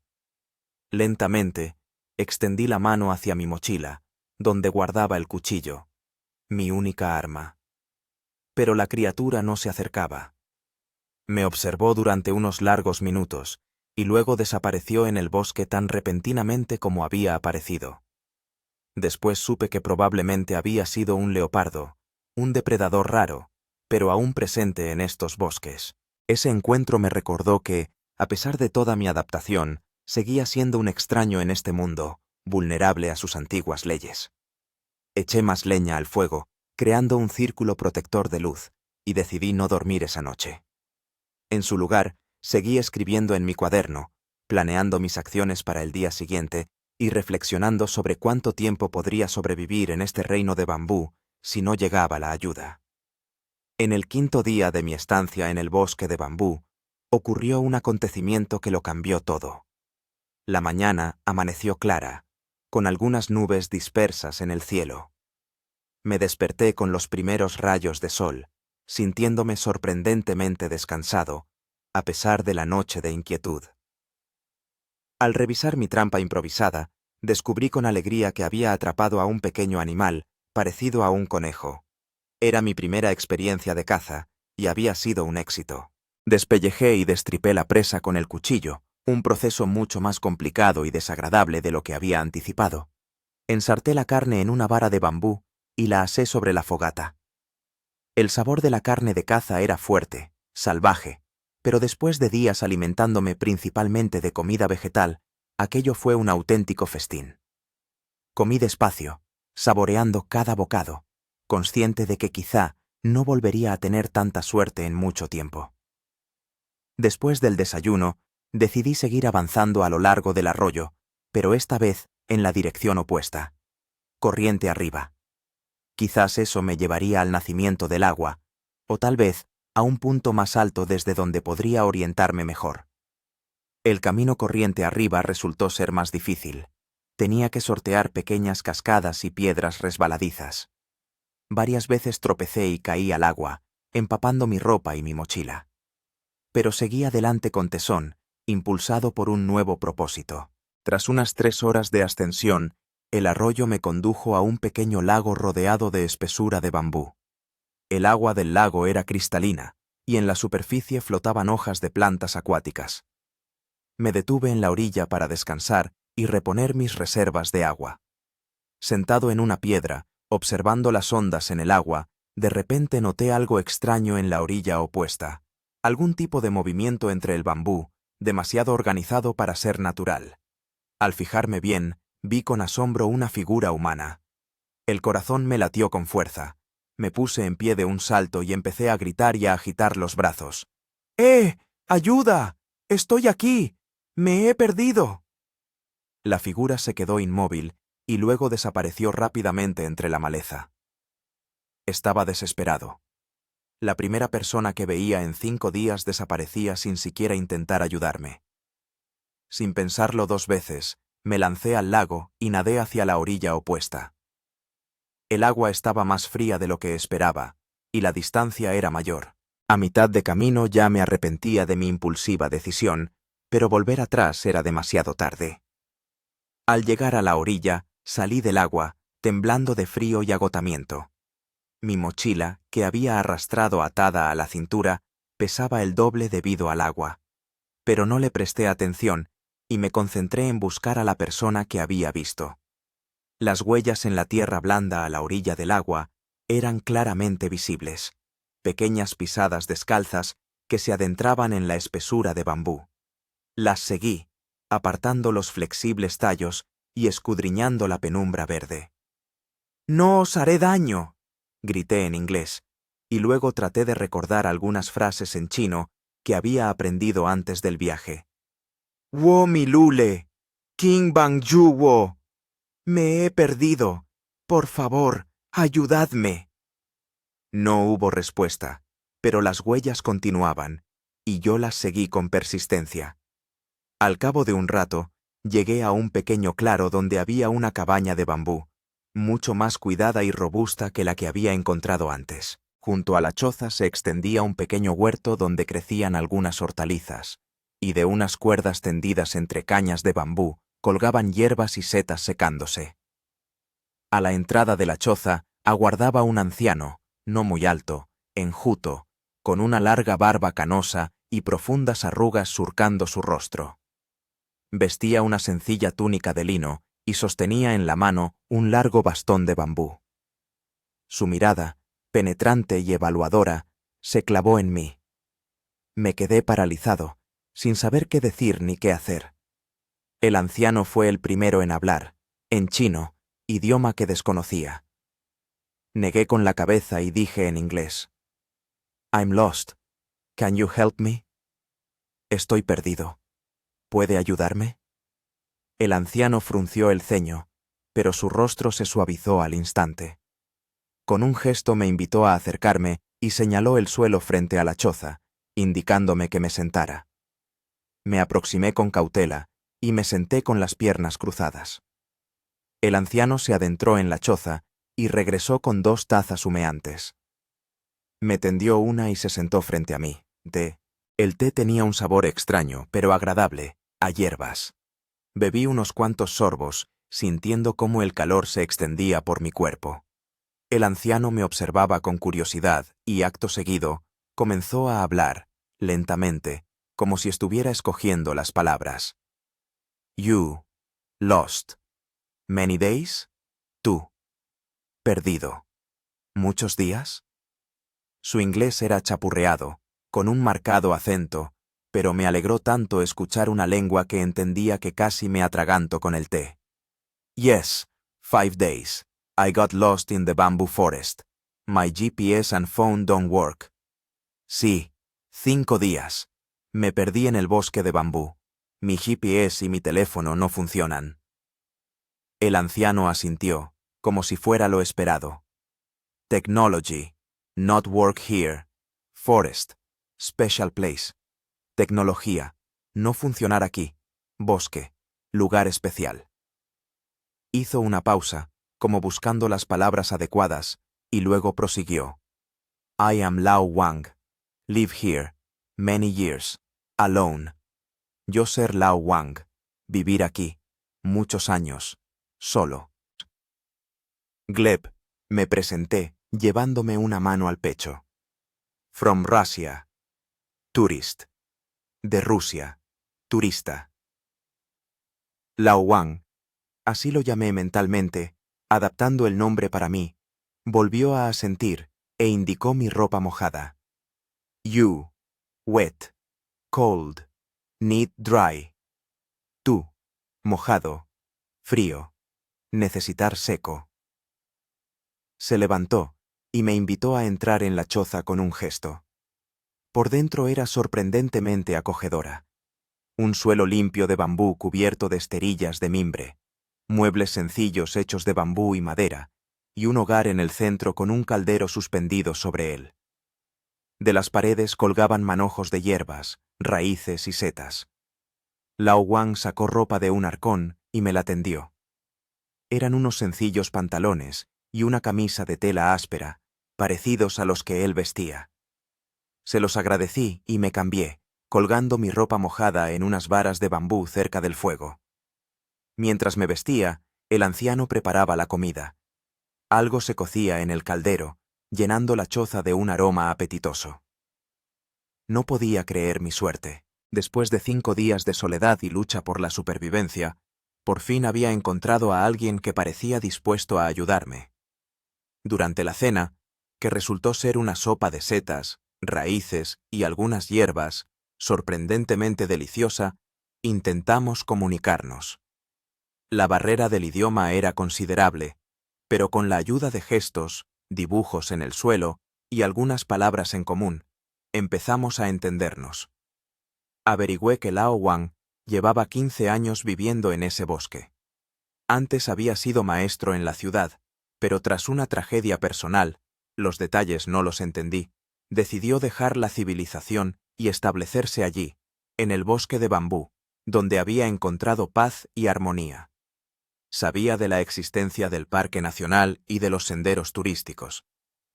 Lentamente, extendí la mano hacia mi mochila, donde guardaba el cuchillo, mi única arma. Pero la criatura no se acercaba. Me observó durante unos largos minutos, y luego desapareció en el bosque tan repentinamente como había aparecido. Después supe que probablemente había sido un leopardo, un depredador raro, pero aún presente en estos bosques. Ese encuentro me recordó que, a pesar de toda mi adaptación, seguía siendo un extraño en este mundo, vulnerable a sus antiguas leyes. Eché más leña al fuego, creando un círculo protector de luz, y decidí no dormir esa noche. En su lugar, seguí escribiendo en mi cuaderno, planeando mis acciones para el día siguiente y reflexionando sobre cuánto tiempo podría sobrevivir en este reino de bambú si no llegaba la ayuda. En el quinto día de mi estancia en el bosque de bambú, ocurrió un acontecimiento que lo cambió todo. La mañana amaneció clara, con algunas nubes dispersas en el cielo. Me desperté con los primeros rayos de sol, sintiéndome sorprendentemente descansado, a pesar de la noche de inquietud. Al revisar mi trampa improvisada, descubrí con alegría que había atrapado a un pequeño animal, parecido a un conejo. Era mi primera experiencia de caza, y había sido un éxito. Despellejé y destripé la presa con el cuchillo, un proceso mucho más complicado y desagradable de lo que había anticipado. Ensarté la carne en una vara de bambú y la asé sobre la fogata. El sabor de la carne de caza era fuerte, salvaje, pero después de días alimentándome principalmente de comida vegetal, aquello fue un auténtico festín. Comí despacio, saboreando cada bocado, consciente de que quizá no volvería a tener tanta suerte en mucho tiempo. Después del desayuno, decidí seguir avanzando a lo largo del arroyo, pero esta vez en la dirección opuesta, corriente arriba. Quizás eso me llevaría al nacimiento del agua, o tal vez a un punto más alto desde donde podría orientarme mejor. El camino corriente arriba resultó ser más difícil. Tenía que sortear pequeñas cascadas y piedras resbaladizas. Varias veces tropecé y caí al agua, empapando mi ropa y mi mochila. Pero seguí adelante con tesón, impulsado por un nuevo propósito. Tras unas 3 horas de ascensión, el arroyo me condujo a un pequeño lago rodeado de espesura de bambú. El agua del lago era cristalina, y en la superficie flotaban hojas de plantas acuáticas. Me detuve en la orilla para descansar y reponer mis reservas de agua. Sentado en una piedra, observando las ondas en el agua, de repente noté algo extraño en la orilla opuesta, algún tipo de movimiento entre el bambú, demasiado organizado para ser natural. Al fijarme bien, vi con asombro una figura humana. El corazón me latió con fuerza. Me puse en pie de un salto y empecé a gritar y a agitar los brazos. ¡Eh! ¡Ayuda! ¡Estoy aquí! ¡Me he perdido! La figura se quedó inmóvil y luego desapareció rápidamente entre la maleza. Estaba desesperado. La primera persona que veía en 5 días desaparecía sin siquiera intentar ayudarme. Sin pensarlo 2 veces, me lancé al lago y nadé hacia la orilla opuesta. El agua estaba más fría de lo que esperaba, y la distancia era mayor. A mitad de camino ya me arrepentía de mi impulsiva decisión, pero volver atrás era demasiado tarde. Al llegar a la orilla, salí del agua, temblando de frío y agotamiento. Mi mochila, que había arrastrado atada a la cintura, pesaba el doble debido al agua. Pero no le presté atención y me concentré en buscar a la persona que había visto. Las huellas en la tierra blanda a la orilla del agua eran claramente visibles, pequeñas pisadas descalzas que se adentraban en la espesura de bambú. Las seguí, apartando los flexibles tallos y escudriñando la penumbra verde. «¡No os haré daño!», grité en inglés, y luego traté de recordar algunas frases en chino que había aprendido antes del viaje. «Wo mi lule, King Bang Yu wo. Me he perdido. Por favor, ayudadme». No hubo respuesta, pero las huellas continuaban, y yo las seguí con persistencia. Al cabo de un rato, llegué a un pequeño claro donde había una cabaña de bambú, mucho más cuidada y robusta que la que había encontrado antes. Junto a la choza se extendía un pequeño huerto donde crecían algunas hortalizas, y de unas cuerdas tendidas entre cañas de bambú colgaban hierbas y setas secándose. A la entrada de la choza aguardaba un anciano, no muy alto, enjuto, con una larga barba canosa y profundas arrugas surcando su rostro. Vestía una sencilla túnica de lino y sostenía en la mano un largo bastón de bambú. Su mirada, penetrante y evaluadora, se clavó en mí. Me quedé paralizado, sin saber qué decir ni qué hacer. El anciano fue el primero en hablar, en chino, idioma que desconocía. Negué con la cabeza y dije en inglés: «I'm lost. Can you help me?» Estoy perdido. ¿Puede ayudarme? El anciano frunció el ceño, pero su rostro se suavizó al instante. Con un gesto me invitó a acercarme y señaló el suelo frente a la choza, indicándome que me sentara. Me aproximé con cautela y me senté con las piernas cruzadas. El anciano se adentró en la choza y regresó con 2 tazas humeantes. Me tendió una y se sentó frente a mí. El té tenía un sabor extraño, pero agradable, a hierbas. Bebí unos cuantos sorbos, sintiendo cómo el calor se extendía por mi cuerpo. El anciano me observaba con curiosidad y, acto seguido, comenzó a hablar, lentamente, como si estuviera escogiendo las palabras. You. Lost. Many days. Tú. Perdido. ¿Muchos días? Su inglés era chapurreado, con un marcado acento, pero me alegró tanto escuchar una lengua que entendía que casi me atraganto con el té. Yes, 5 days. I got lost in the bamboo forest. My GPS and phone don't work. Sí, 5 días. Me perdí en el bosque de bambú. Mi GPS y mi teléfono no funcionan. El anciano asintió, como si fuera lo esperado. Technology. Not work here. Forest. Special place. Tecnología. No funcionar aquí. Bosque. Lugar especial. Hizo una pausa, como buscando las palabras adecuadas, y luego prosiguió. I am Lao Wang. Live here. Many years. Alone. Yo ser Lao Wang. Vivir aquí. Muchos años. Solo. Gleb. Me presenté, llevándome una mano al pecho. From Russia. Tourist. De Rusia. Turista. Lao Wang. Así lo llamé mentalmente, adaptando el nombre para mí. Volvió a asentir e indicó mi ropa mojada. You. Wet. Cold. Need dry. Tú. Mojado. Frío. Necesitar seco. Se levantó y me invitó a entrar en la choza con un gesto. Por dentro era sorprendentemente acogedora. Un suelo limpio de bambú cubierto de esterillas de mimbre, muebles sencillos hechos de bambú y madera, y un hogar en el centro con un caldero suspendido sobre él. De las paredes colgaban manojos de hierbas, raíces y setas. Lao Wang sacó ropa de un arcón y me la tendió. Eran unos sencillos pantalones y una camisa de tela áspera, parecidos a los que él vestía. Se los agradecí y me cambié, colgando mi ropa mojada en unas varas de bambú cerca del fuego. Mientras me vestía, el anciano preparaba la comida. Algo se cocía en el caldero, llenando la choza de un aroma apetitoso. No podía creer mi suerte. Después de 5 días de soledad y lucha por la supervivencia, por fin había encontrado a alguien que parecía dispuesto a ayudarme. Durante la cena, que resultó ser una sopa de setas, raíces y algunas hierbas, sorprendentemente deliciosa, intentamos comunicarnos. La barrera del idioma era considerable, pero con la ayuda de gestos, dibujos en el suelo y algunas palabras en común, empezamos a entendernos. Averigüé que Lao Wang llevaba 15 años viviendo en ese bosque. Antes había sido maestro en la ciudad, pero tras una tragedia personal, los detalles no los entendí, decidió dejar la civilización y establecerse allí, en el bosque de bambú, donde había encontrado paz y armonía. Sabía de la existencia del Parque Nacional y de los senderos turísticos,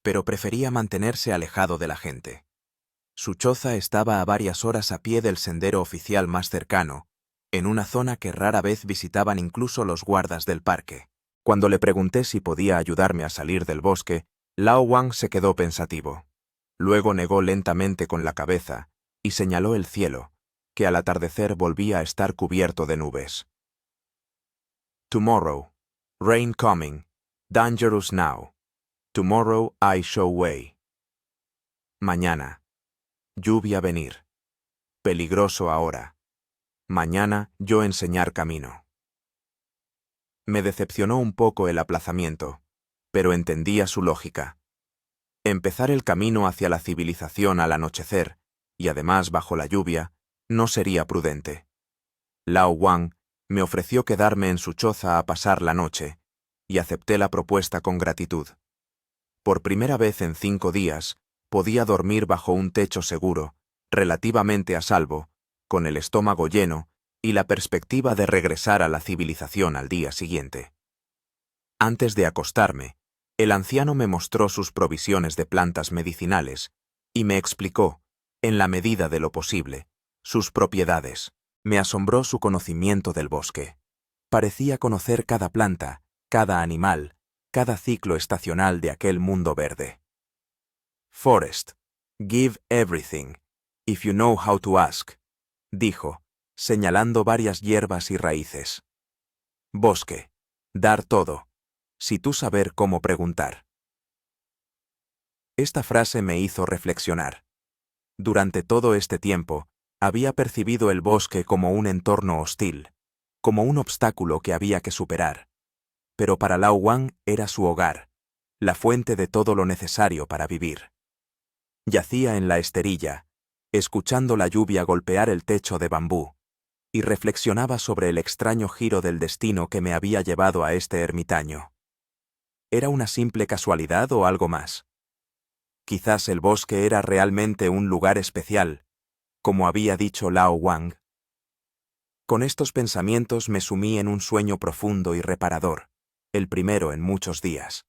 pero prefería mantenerse alejado de la gente. Su choza estaba a varias horas a pie del sendero oficial más cercano, en una zona que rara vez visitaban incluso los guardas del parque. Cuando le pregunté si podía ayudarme a salir del bosque, Lao Wang se quedó pensativo. Luego negó lentamente con la cabeza y señaló el cielo, que al atardecer volvía a estar cubierto de nubes. Tomorrow. Rain coming. Dangerous now. Tomorrow I show way. Mañana. Lluvia venir. Peligroso ahora. Mañana yo enseñar camino. Me decepcionó un poco el aplazamiento, pero entendía su lógica. Empezar el camino hacia la civilización al anochecer, y además bajo la lluvia, no sería prudente. Lao Wang me ofreció quedarme en su choza a pasar la noche, y acepté la propuesta con gratitud. Por primera vez en 5 días, podía dormir bajo un techo seguro, relativamente a salvo, con el estómago lleno y la perspectiva de regresar a la civilización al día siguiente. Antes de acostarme, el anciano me mostró sus provisiones de plantas medicinales y me explicó, en la medida de lo posible, sus propiedades. Me asombró su conocimiento del bosque. Parecía conocer cada planta, cada animal, cada ciclo estacional de aquel mundo verde. Forest, give everything, if you know how to ask, dijo, señalando varias hierbas y raíces. Bosque, dar todo, si tú saber cómo preguntar. Esta frase me hizo reflexionar. Durante todo este tiempo, había percibido el bosque como un entorno hostil, como un obstáculo que había que superar. Pero para Lao Wang era su hogar, la fuente de todo lo necesario para vivir. Yacía en la esterilla, escuchando la lluvia golpear el techo de bambú, y reflexionaba sobre el extraño giro del destino que me había llevado a este ermitaño. ¿Era una simple casualidad o algo más? Quizás el bosque era realmente un lugar especial, como había dicho Lao Wang. Con estos pensamientos me sumí en un sueño profundo y reparador, el primero en muchos días.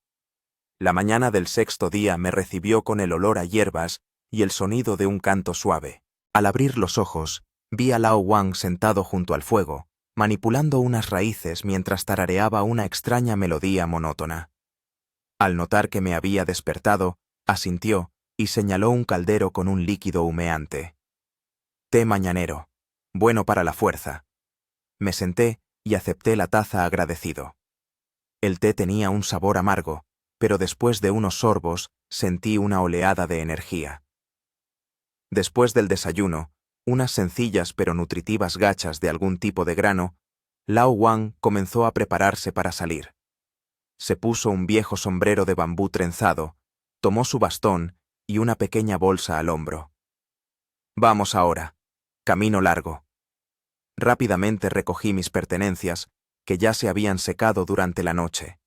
La mañana del 6º día me recibió con el olor a hierbas y el sonido de un canto suave. Al abrir los ojos, vi a Lao Wang sentado junto al fuego, manipulando unas raíces mientras tarareaba una extraña melodía monótona. Al notar que me había despertado, asintió y señaló un caldero con un líquido humeante. Té mañanero, bueno para la fuerza. Me senté y acepté la taza agradecido. El té tenía un sabor amargo, pero después de unos sorbos sentí una oleada de energía. Después del desayuno, unas sencillas pero nutritivas gachas de algún tipo de grano, Lao Wang comenzó a prepararse para salir. Se puso un viejo sombrero de bambú trenzado, tomó su bastón y una pequeña bolsa al hombro. Vamos ahora. Camino largo. Rápidamente recogí mis pertenencias, que ya se habían secado durante la noche.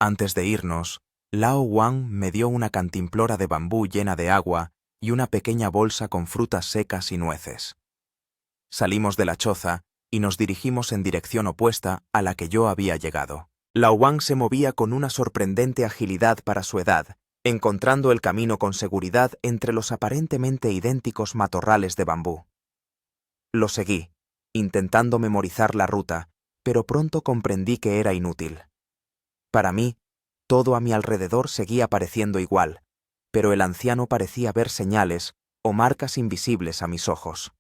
Antes de irnos, Lao Wang me dio una cantimplora de bambú llena de agua y una pequeña bolsa con frutas secas y nueces. Salimos de la choza y nos dirigimos en dirección opuesta a la que yo había llegado. Lao Wang se movía con una sorprendente agilidad para su edad, encontrando el camino con seguridad entre los aparentemente idénticos matorrales de bambú. Lo seguí, intentando memorizar la ruta, pero pronto comprendí que era inútil. Para mí, todo a mi alrededor seguía pareciendo igual, pero el anciano parecía ver señales o marcas invisibles a mis ojos.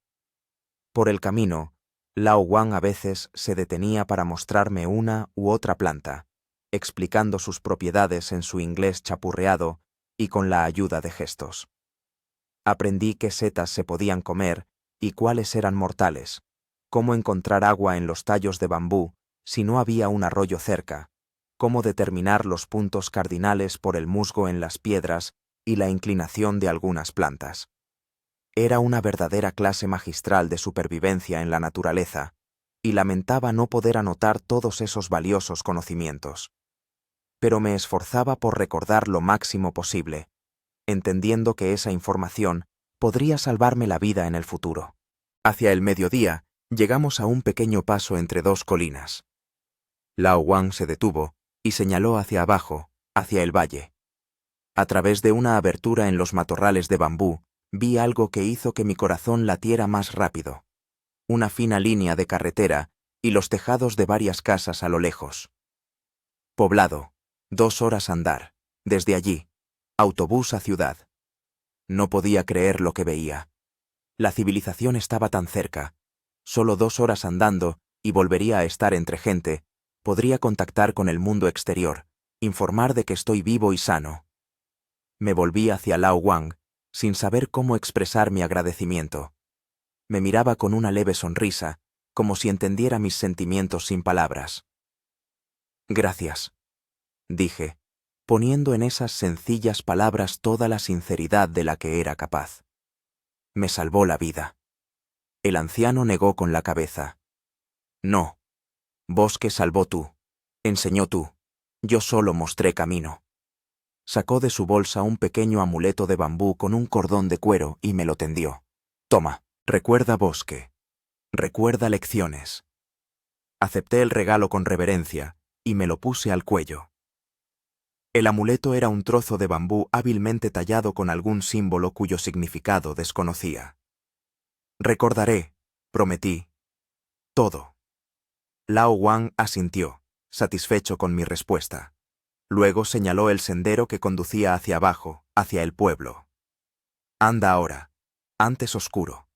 Por el camino, Lao Wang a veces se detenía para mostrarme una u otra planta, explicando sus propiedades en su inglés chapurreado y con la ayuda de gestos. Aprendí qué setas se podían comer y cuáles eran mortales, cómo encontrar agua en los tallos de bambú si no había un arroyo cerca, cómo determinar los puntos cardinales por el musgo en las piedras y la inclinación de algunas plantas. Era una verdadera clase magistral de supervivencia en la naturaleza, y lamentaba no poder anotar todos esos valiosos conocimientos. Pero me esforzaba por recordar lo máximo posible, entendiendo que esa información podría salvarme la vida en el futuro. Hacia el mediodía, llegamos a un pequeño paso entre dos colinas. Lao Wang se detuvo y señaló hacia abajo, hacia el valle. A través de una abertura en los matorrales de bambú, vi algo que hizo que mi corazón latiera más rápido. Una fina línea de carretera y los tejados de varias casas a lo lejos. Poblado, 2 horas andar, desde allí, autobús a ciudad. No podía creer lo que veía. La civilización estaba tan cerca. Solo 2 horas andando y volvería a estar entre gente. Podría contactar con el mundo exterior, informar de que estoy vivo y sano. Me volví hacia Lao Wang, sin saber cómo expresar mi agradecimiento. Me miraba con una leve sonrisa, como si entendiera mis sentimientos sin palabras. Gracias, dije, poniendo en esas sencillas palabras toda la sinceridad de la que era capaz. Me salvó la vida. El anciano negó con la cabeza. No. Bosque salvó tú. Enseñó tú. Yo solo mostré camino. Sacó de su bolsa un pequeño amuleto de bambú con un cordón de cuero y me lo tendió. Toma, recuerda Bosque. Recuerda lecciones. Acepté el regalo con reverencia y me lo puse al cuello. El amuleto era un trozo de bambú hábilmente tallado con algún símbolo cuyo significado desconocía. Recordaré, prometí, todo. Lao Wang asintió, satisfecho con mi respuesta. Luego señaló el sendero que conducía hacia abajo, hacia el pueblo. Anda ahora, antes oscuro.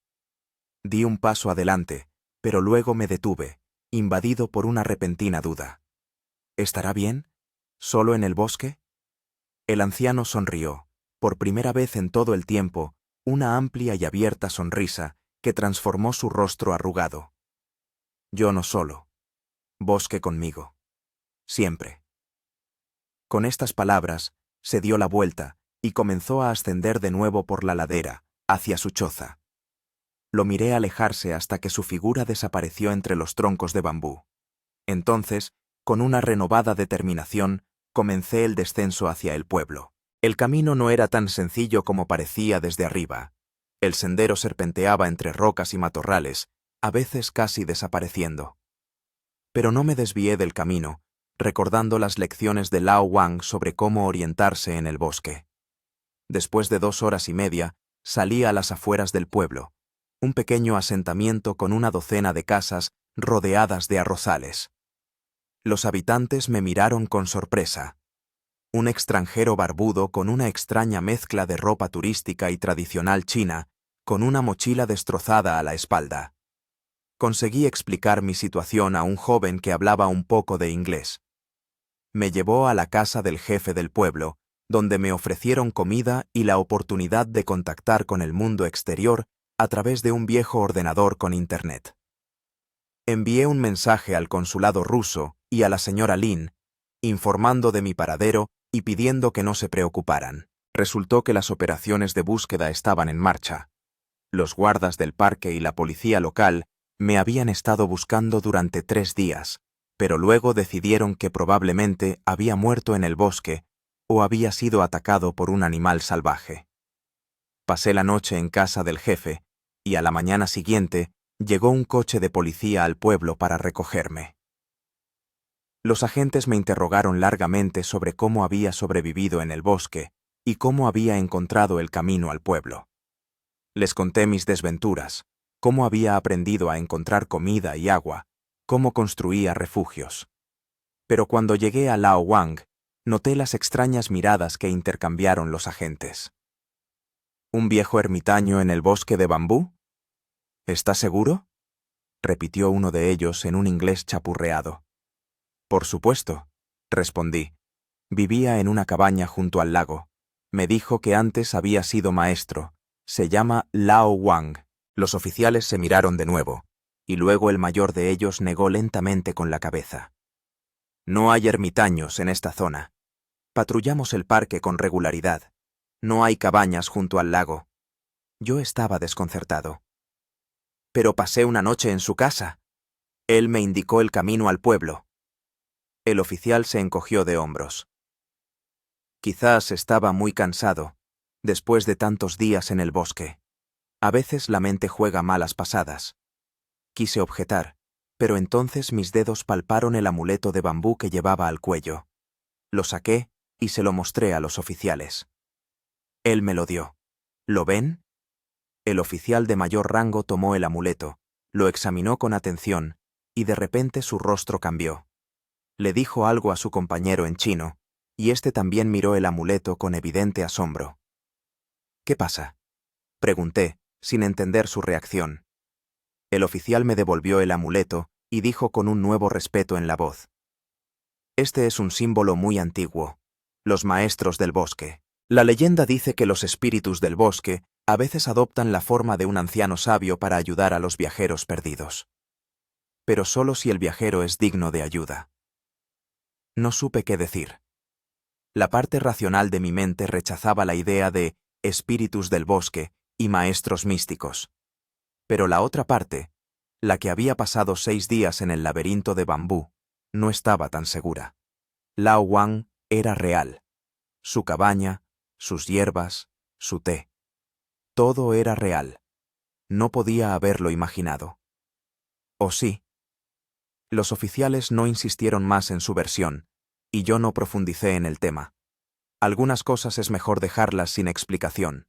Di un paso adelante, pero luego me detuve, invadido por una repentina duda. ¿Estará bien? ¿Solo en el bosque? El anciano sonrió, por primera vez en todo el tiempo, una amplia y abierta sonrisa que transformó su rostro arrugado. Yo no solo. Bosque conmigo. Siempre. Con estas palabras, se dio la vuelta y comenzó a ascender de nuevo por la ladera, hacia su choza. Lo miré alejarse hasta que su figura desapareció entre los troncos de bambú. Entonces, con una renovada determinación, comencé el descenso hacia el pueblo. El camino no era tan sencillo como parecía desde arriba. El sendero serpenteaba entre rocas y matorrales, a veces casi desapareciendo. Pero no me desvié del camino, recordando las lecciones de Lao Wang sobre cómo orientarse en el bosque. Después de 2 horas y media, salí a las afueras del pueblo, un pequeño asentamiento con una docena de casas rodeadas de arrozales. Los habitantes me miraron con sorpresa. Un extranjero barbudo con una extraña mezcla de ropa turística y tradicional china, con una mochila destrozada a la espalda. Conseguí explicar mi situación a un joven que hablaba un poco de inglés. Me llevó a la casa del jefe del pueblo, donde me ofrecieron comida y la oportunidad de contactar con el mundo exterior a través de un viejo ordenador con Internet. Envié un mensaje al consulado ruso y a la señora Lin, informando de mi paradero y pidiendo que no se preocuparan. Resultó que las operaciones de búsqueda estaban en marcha. Los guardas del parque y la policía local me habían estado buscando durante 3 días, pero luego decidieron que probablemente había muerto en el bosque o había sido atacado por un animal salvaje. Pasé la noche en casa del jefe y a la mañana siguiente llegó un coche de policía al pueblo para recogerme. Los agentes me interrogaron largamente sobre cómo había sobrevivido en el bosque y cómo había encontrado el camino al pueblo. Les conté mis desventuras, cómo había aprendido a encontrar comida y agua, cómo construía refugios. Pero cuando llegué a Lao Wang, noté las extrañas miradas que intercambiaron los agentes. ¿Un viejo ermitaño en el bosque de bambú? ¿Estás seguro?, repitió uno de ellos en un inglés chapurreado. Por supuesto, respondí. Vivía en una cabaña junto al lago. Me dijo que antes había sido maestro. Se llama Lao Wang. Los oficiales se miraron de nuevo, y luego el mayor de ellos negó lentamente con la cabeza. No hay ermitaños en esta zona. Patrullamos el parque con regularidad. No hay cabañas junto al lago. Yo estaba desconcertado. Pero pasé una noche en su casa. Él me indicó el camino al pueblo. El oficial se encogió de hombros. Quizás estaba muy cansado, después de tantos días en el bosque. A veces la mente juega malas pasadas. Quise objetar, pero entonces mis dedos palparon el amuleto de bambú que llevaba al cuello. Lo saqué y se lo mostré a los oficiales. Él me lo dio. ¿Lo ven? El oficial de mayor rango tomó el amuleto, lo examinó con atención, y de repente su rostro cambió. Le dijo algo a su compañero en chino, y éste también miró el amuleto con evidente asombro. ¿Qué pasa?, pregunté, sin entender su reacción. El oficial me devolvió el amuleto y dijo con un nuevo respeto en la voz. Este es un símbolo muy antiguo. Los maestros del bosque. La leyenda dice que los espíritus del bosque a veces adoptan la forma de un anciano sabio para ayudar a los viajeros perdidos. Pero solo si el viajero es digno de ayuda. No supe qué decir. La parte racional de mi mente rechazaba la idea de espíritus del bosque y maestros místicos. Pero la otra parte, La que había pasado 6 días en el laberinto de bambú no estaba tan segura. Lao Wang era real. Su cabaña, sus hierbas, su té. Todo era real. No podía haberlo imaginado. ¿O sí? Los oficiales no insistieron más en su versión, y yo no profundicé en el tema. Algunas cosas es mejor dejarlas sin explicación.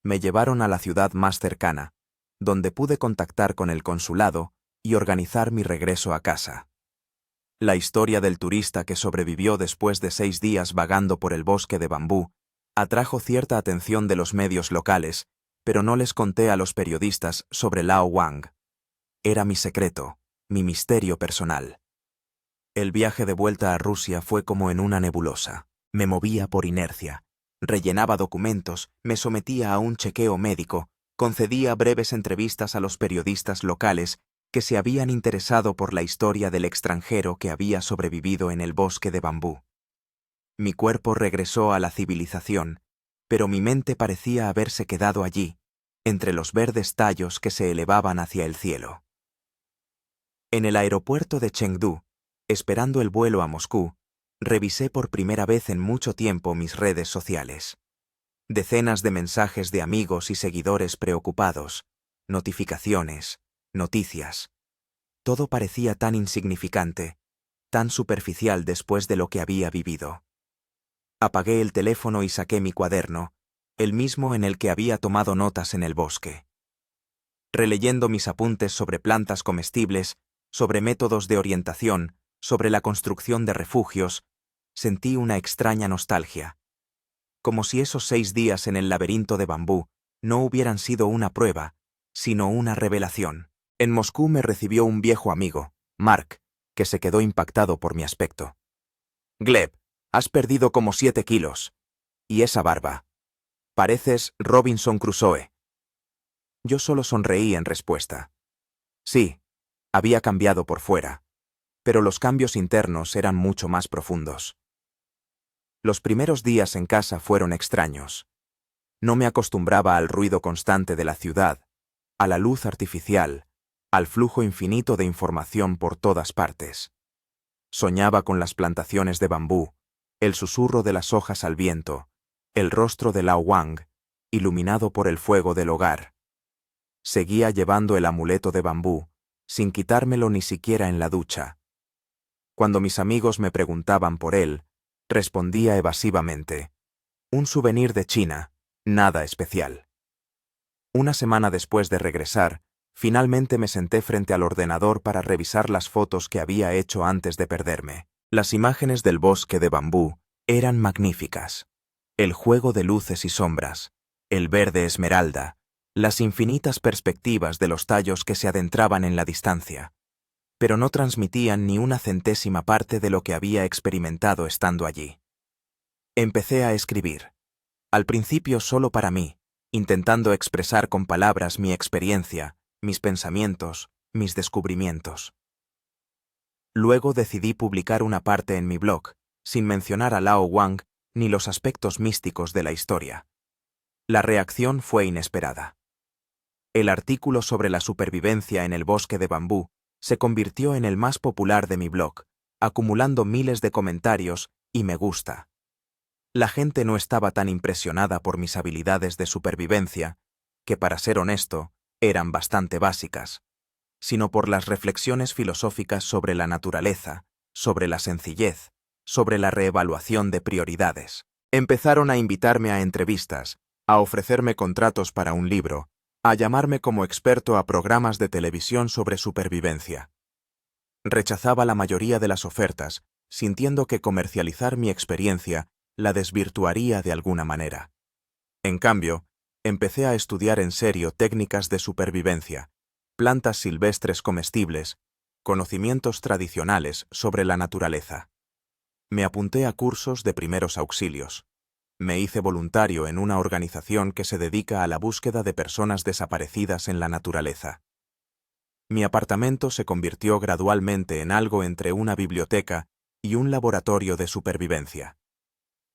Me llevaron a la ciudad más cercana, donde pude contactar con el consulado y organizar mi regreso a casa. La historia del turista que sobrevivió después de 6 días vagando por el bosque de bambú atrajo cierta atención de los medios locales, pero no les conté a los periodistas sobre Lao Wang. Era mi secreto, mi misterio personal. El viaje de vuelta a Rusia fue como en una nebulosa. Me movía por inercia. Rellenaba documentos, me sometía a un chequeo médico, concedía breves entrevistas a los periodistas locales que se habían interesado por la historia del extranjero que había sobrevivido en el bosque de bambú. Mi cuerpo regresó a la civilización, pero mi mente parecía haberse quedado allí, entre los verdes tallos que se elevaban hacia el cielo. En el aeropuerto de Chengdu, esperando el vuelo a Moscú, revisé por primera vez en mucho tiempo mis redes sociales. Decenas de mensajes de amigos y seguidores preocupados, notificaciones, noticias. Todo parecía tan insignificante, tan superficial después de lo que había vivido. Apagué el teléfono y saqué mi cuaderno, el mismo en el que había tomado notas en el bosque. Releyendo mis apuntes sobre plantas comestibles, sobre métodos de orientación, sobre la construcción de refugios, sentí una extraña nostalgia. Como si esos 6 días en el laberinto de bambú no hubieran sido una prueba, sino una revelación. En Moscú me recibió un viejo amigo, Mark, que se quedó impactado por mi aspecto. «Gleb, has perdido como 7 kilos. Y esa barba. Pareces Robinson Crusoe». Yo solo sonreí en respuesta. Sí, había cambiado por fuera, pero los cambios internos eran mucho más profundos. Los primeros días en casa fueron extraños. No me acostumbraba al ruido constante de la ciudad, a la luz artificial, al flujo infinito de información por todas partes. Soñaba con las plantaciones de bambú, el susurro de las hojas al viento, el rostro de Lao Wang, iluminado por el fuego del hogar. Seguía llevando el amuleto de bambú, sin quitármelo ni siquiera en la ducha. Cuando mis amigos me preguntaban por él, respondía evasivamente: un souvenir de China, nada especial. Una semana después de regresar, finalmente me senté frente al ordenador para revisar las fotos que había hecho antes de perderme. Las imágenes del bosque de bambú eran magníficas. El juego de luces y sombras, el verde esmeralda, las infinitas perspectivas de los tallos que se adentraban en la distancia, pero no transmitían ni una centésima parte de lo que había experimentado estando allí. Empecé a escribir. Al principio solo para mí, intentando expresar con palabras mi experiencia, mis pensamientos, mis descubrimientos. Luego decidí publicar una parte en mi blog, sin mencionar a Lao Wang ni los aspectos místicos de la historia. La reacción fue inesperada. El artículo sobre la supervivencia en el bosque de bambú se convirtió en el más popular de mi blog, acumulando miles de comentarios y me gusta. La gente no estaba tan impresionada por mis habilidades de supervivencia, que para ser honesto, eran bastante básicas, sino por las reflexiones filosóficas sobre la naturaleza, sobre la sencillez, sobre la reevaluación de prioridades. Empezaron a invitarme a entrevistas, a ofrecerme contratos para un libro, a llamarme como experto a programas de televisión sobre supervivencia. Rechazaba la mayoría de las ofertas, sintiendo que comercializar mi experiencia la desvirtuaría de alguna manera. En cambio, empecé a estudiar en serio técnicas de supervivencia, plantas silvestres comestibles, conocimientos tradicionales sobre la naturaleza. Me apunté a cursos de primeros auxilios. Me hice voluntario en una organización que se dedica a la búsqueda de personas desaparecidas en la naturaleza. Mi apartamento se convirtió gradualmente en algo entre una biblioteca y un laboratorio de supervivencia.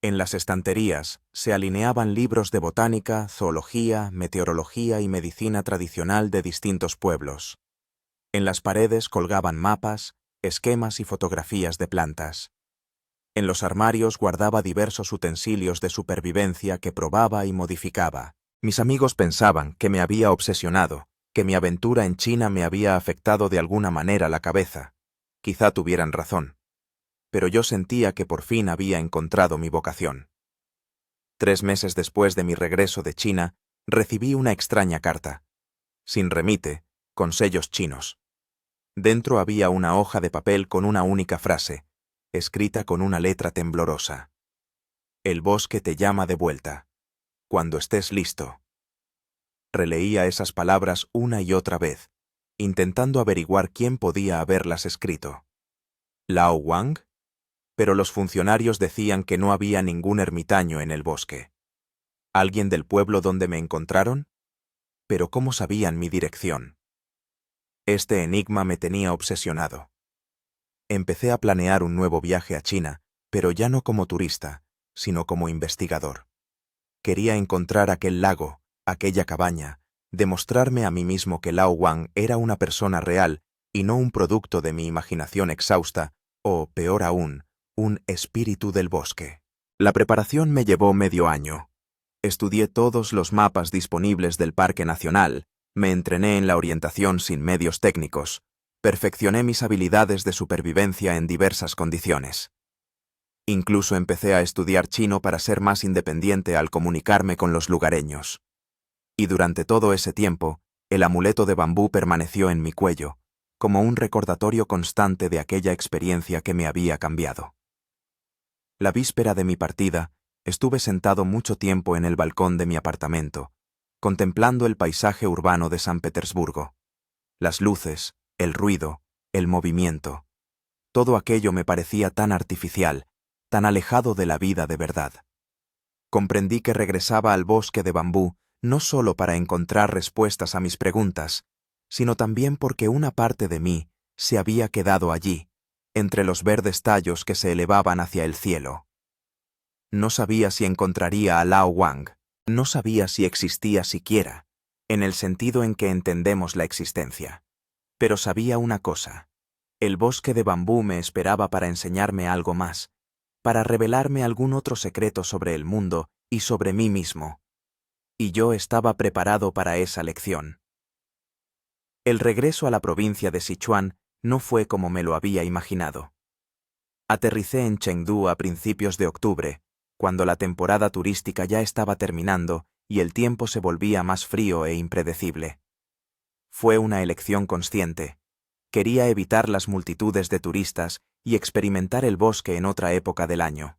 En las estanterías se alineaban libros de botánica, zoología, meteorología y medicina tradicional de distintos pueblos. En las paredes colgaban mapas, esquemas y fotografías de plantas. En los armarios guardaba diversos utensilios de supervivencia que probaba y modificaba. Mis amigos pensaban que me había obsesionado, que mi aventura en China me había afectado de alguna manera la cabeza. Quizá tuvieran razón. Pero yo sentía que por fin había encontrado mi vocación. 3 meses después de mi regreso de China, recibí una extraña carta. Sin remite, con sellos chinos. Dentro había una hoja de papel con una única frase, escrita con una letra temblorosa. El bosque te llama de vuelta. Cuando estés listo. Releía esas palabras una y otra vez, intentando averiguar quién podía haberlas escrito. ¿Lao Wang? Pero los funcionarios decían que no había ningún ermitaño en el bosque. ¿Alguien del pueblo donde me encontraron? Pero ¿cómo sabían mi dirección? Este enigma me tenía obsesionado. Empecé a planear un nuevo viaje a China, pero ya no como turista, sino como investigador. Quería encontrar aquel lago, aquella cabaña, demostrarme a mí mismo que Lao Wang era una persona real y no un producto de mi imaginación exhausta, o, peor aún, un espíritu del bosque. La preparación me llevó medio año. Estudié todos los mapas disponibles del Parque Nacional, me entrené en la orientación sin medios técnicos, perfeccioné mis habilidades de supervivencia en diversas condiciones. Incluso empecé a estudiar chino para ser más independiente al comunicarme con los lugareños. Y durante todo ese tiempo, el amuleto de bambú permaneció en mi cuello, como un recordatorio constante de aquella experiencia que me había cambiado. La víspera de mi partida, estuve sentado mucho tiempo en el balcón de mi apartamento, contemplando el paisaje urbano de San Petersburgo. Las luces, el ruido, el movimiento. Todo aquello me parecía tan artificial, tan alejado de la vida de verdad. Comprendí que regresaba al bosque de bambú no solo para encontrar respuestas a mis preguntas, sino también porque una parte de mí se había quedado allí, entre los verdes tallos que se elevaban hacia el cielo. No sabía si encontraría a Lao Wang, no sabía si existía siquiera, en el sentido en que entendemos la existencia. Pero sabía una cosa: el bosque de bambú me esperaba para enseñarme algo más, para revelarme algún otro secreto sobre el mundo y sobre mí mismo. Y yo estaba preparado para esa lección. El regreso a la provincia de Sichuan no fue como me lo había imaginado. Aterricé en Chengdu a principios de octubre, cuando la temporada turística ya estaba terminando y el tiempo se volvía más frío e impredecible. Fue una elección consciente. Quería evitar las multitudes de turistas y experimentar el bosque en otra época del año.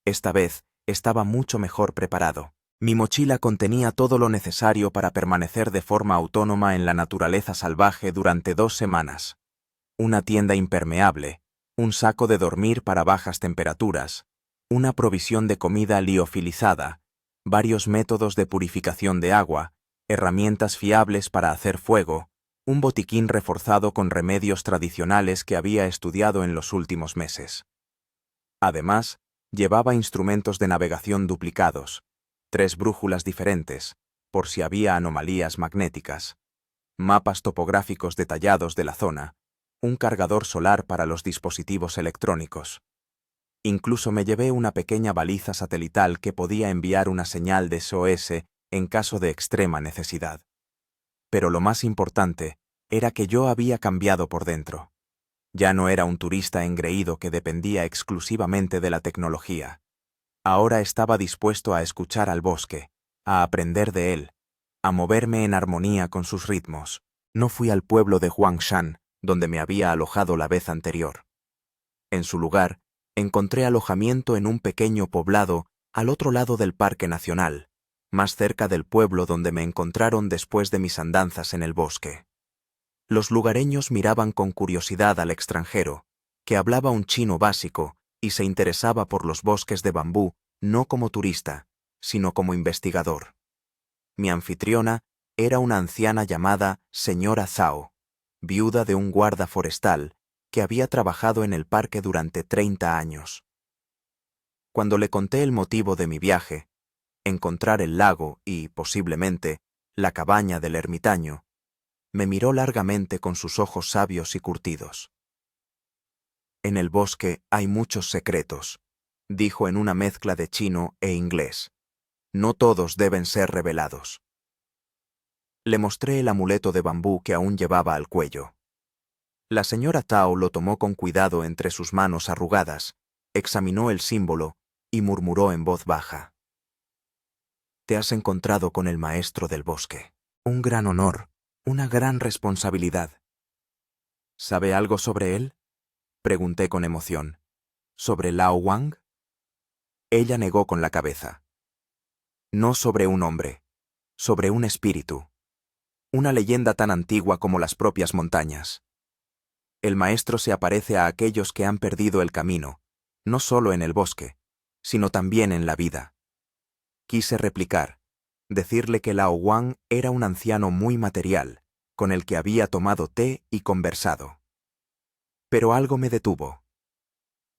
Esta vez estaba mucho mejor preparado. Mi mochila contenía todo lo necesario para permanecer de forma autónoma en la naturaleza salvaje durante 2 semanas. Una tienda impermeable, un saco de dormir para bajas temperaturas, una provisión de comida liofilizada, varios métodos de purificación de agua, herramientas fiables para hacer fuego, un botiquín reforzado con remedios tradicionales que había estudiado en los últimos meses. Además, llevaba instrumentos de navegación duplicados, 3 brújulas diferentes, por si había anomalías magnéticas, mapas topográficos detallados de la zona, un cargador solar para los dispositivos electrónicos. Incluso me llevé una pequeña baliza satelital que podía enviar una señal de SOS en caso de extrema necesidad. Pero lo más importante era que yo había cambiado por dentro. Ya no era un turista engreído que dependía exclusivamente de la tecnología. Ahora estaba dispuesto a escuchar al bosque, a aprender de él, a moverme en armonía con sus ritmos. No fui al pueblo de Huangshan, donde me había alojado la vez anterior. En su lugar, encontré alojamiento en un pequeño poblado al otro lado del Parque Nacional, más cerca del pueblo donde me encontraron después de mis andanzas en el bosque. Los lugareños miraban con curiosidad al extranjero, que hablaba un chino básico y se interesaba por los bosques de bambú no como turista, sino como investigador. Mi anfitriona era una anciana llamada Señora Zhao, viuda de un guarda forestal que había trabajado en el parque durante 30 años. Cuando le conté el motivo de mi viaje, encontrar el lago y, posiblemente, la cabaña del ermitaño, Me miró largamente con sus ojos sabios y curtidos. En el bosque hay muchos secretos, dijo en una mezcla de chino e inglés. No todos deben ser revelados. Le mostré el amuleto de bambú que aún llevaba al cuello. La señora Tao lo tomó con cuidado entre sus manos arrugadas, examinó el símbolo y murmuró en voz baja. Te has encontrado con el maestro del bosque. Un gran honor, una gran responsabilidad. ¿Sabe algo sobre él? Pregunté con emoción. ¿Sobre Lao Wang? Ella negó con la cabeza. No sobre un hombre, sobre un espíritu. Una leyenda tan antigua como las propias montañas. El maestro se aparece a aquellos que han perdido el camino, no solo en el bosque, sino también en la vida. Quise replicar, decirle que Lao Wang era un anciano muy material, con el que había tomado té y conversado. Pero algo me detuvo.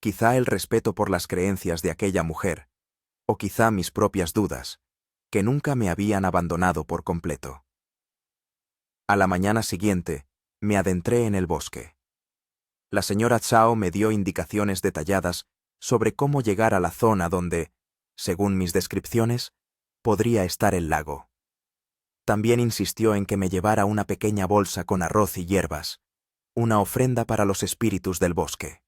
Quizá el respeto por las creencias de aquella mujer, o quizá mis propias dudas, que nunca me habían abandonado por completo. A la mañana siguiente, me adentré en el bosque. La señora Zhao me dio indicaciones detalladas sobre cómo llegar a la zona donde, según mis descripciones, podría estar el lago. También insistió en que me llevara una pequeña bolsa con arroz y hierbas, una ofrenda para los espíritus del bosque.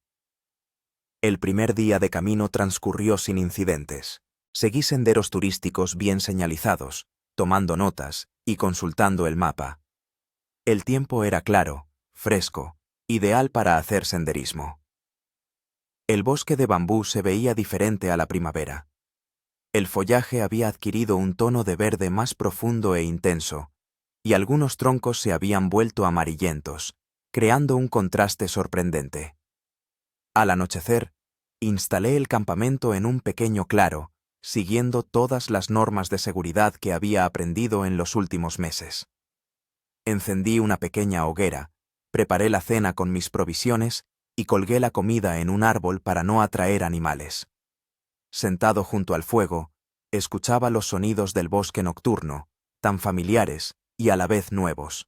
El primer día de camino transcurrió sin incidentes. Seguí senderos turísticos bien señalizados, tomando notas y consultando el mapa. El tiempo era claro, fresco, ideal para hacer senderismo. El bosque de bambú se veía diferente a la primavera. El follaje había adquirido un tono de verde más profundo e intenso, y algunos troncos se habían vuelto amarillentos, creando un contraste sorprendente. Al anochecer, instalé el campamento en un pequeño claro, siguiendo todas las normas de seguridad que había aprendido en los últimos meses. Encendí una pequeña hoguera, preparé la cena con mis provisiones y colgué la comida en un árbol para no atraer animales. Sentado junto al fuego, escuchaba los sonidos del bosque nocturno, tan familiares y a la vez nuevos.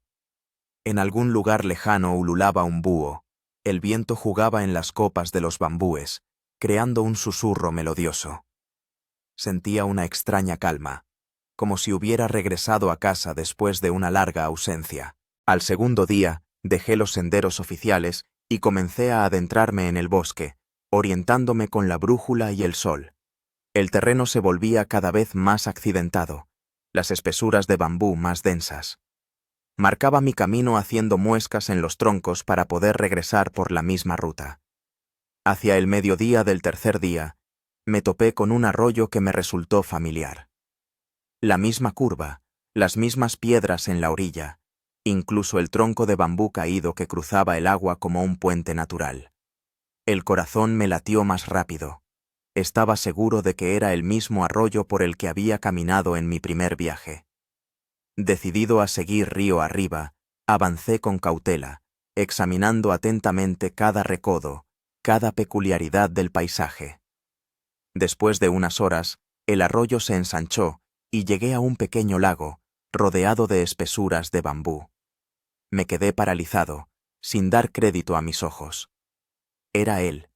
En algún lugar lejano ululaba un búho, el viento jugaba en las copas de los bambúes, creando un susurro melodioso. Sentía una extraña calma, como si hubiera regresado a casa después de una larga ausencia. Al segundo día, dejé los senderos oficiales y comencé a adentrarme en el bosque, orientándome con la brújula y el sol. El terreno se volvía cada vez más accidentado, las espesuras de bambú más densas. Marcaba mi camino haciendo muescas en los troncos para poder regresar por la misma ruta. Hacia el mediodía del tercer día, me topé con un arroyo que me resultó familiar. La misma curva, las mismas piedras en la orilla, incluso el tronco de bambú caído que cruzaba el agua como un puente natural. El corazón me latió más rápido. Estaba seguro de que era el mismo arroyo por el que había caminado en mi primer viaje. Decidido a seguir río arriba, avancé con cautela, examinando atentamente cada recodo, cada peculiaridad del paisaje. Después de unas horas, el arroyo se ensanchó y llegué a un pequeño lago, rodeado de espesuras de bambú. Me quedé paralizado, sin dar crédito a mis ojos. Era él,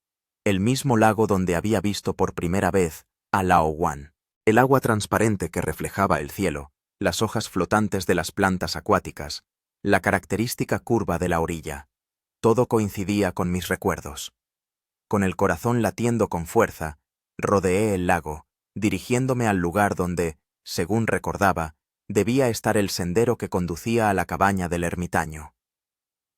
el mismo lago donde había visto por primera vez a Lao Wang. El agua transparente que reflejaba el cielo, las hojas flotantes de las plantas acuáticas, la característica curva de la orilla. Todo coincidía con mis recuerdos. Con el corazón latiendo con fuerza, rodeé el lago, dirigiéndome al lugar donde, según recordaba, debía estar el sendero que conducía a la cabaña del ermitaño.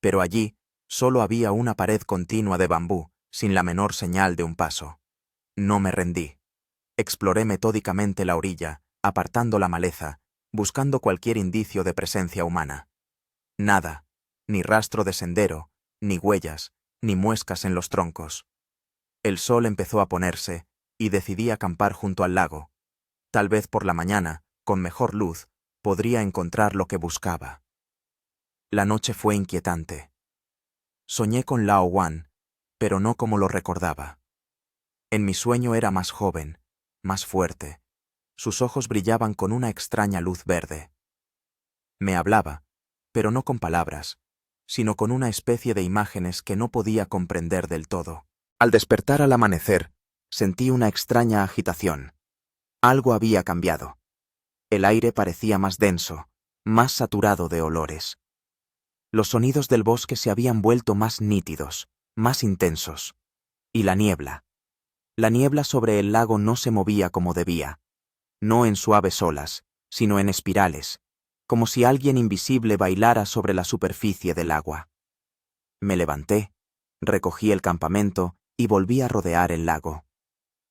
Pero allí solo había una pared continua de bambú, sin la menor señal de un paso. No me rendí. Exploré metódicamente la orilla, apartando la maleza, buscando cualquier indicio de presencia humana. Nada, ni rastro de sendero, ni huellas, ni muescas en los troncos. El sol empezó a ponerse, y decidí acampar junto al lago. Tal vez por la mañana, con mejor luz, podría encontrar lo que buscaba. La noche fue inquietante. Soñé con Lao Wang, pero no como lo recordaba. En mi sueño era más joven, más fuerte. Sus ojos brillaban con una extraña luz verde. Me hablaba, pero no con palabras, sino con una especie de imágenes que no podía comprender del todo. Al despertar al amanecer, sentí una extraña agitación. Algo había cambiado. El aire parecía más denso, más saturado de olores. Los sonidos del bosque se habían vuelto más nítidos, más intensos. Y la niebla. La niebla sobre el lago no se movía como debía, no en suaves olas, sino en espirales, como si alguien invisible bailara sobre la superficie del agua. Me levanté, recogí el campamento y volví a rodear el lago.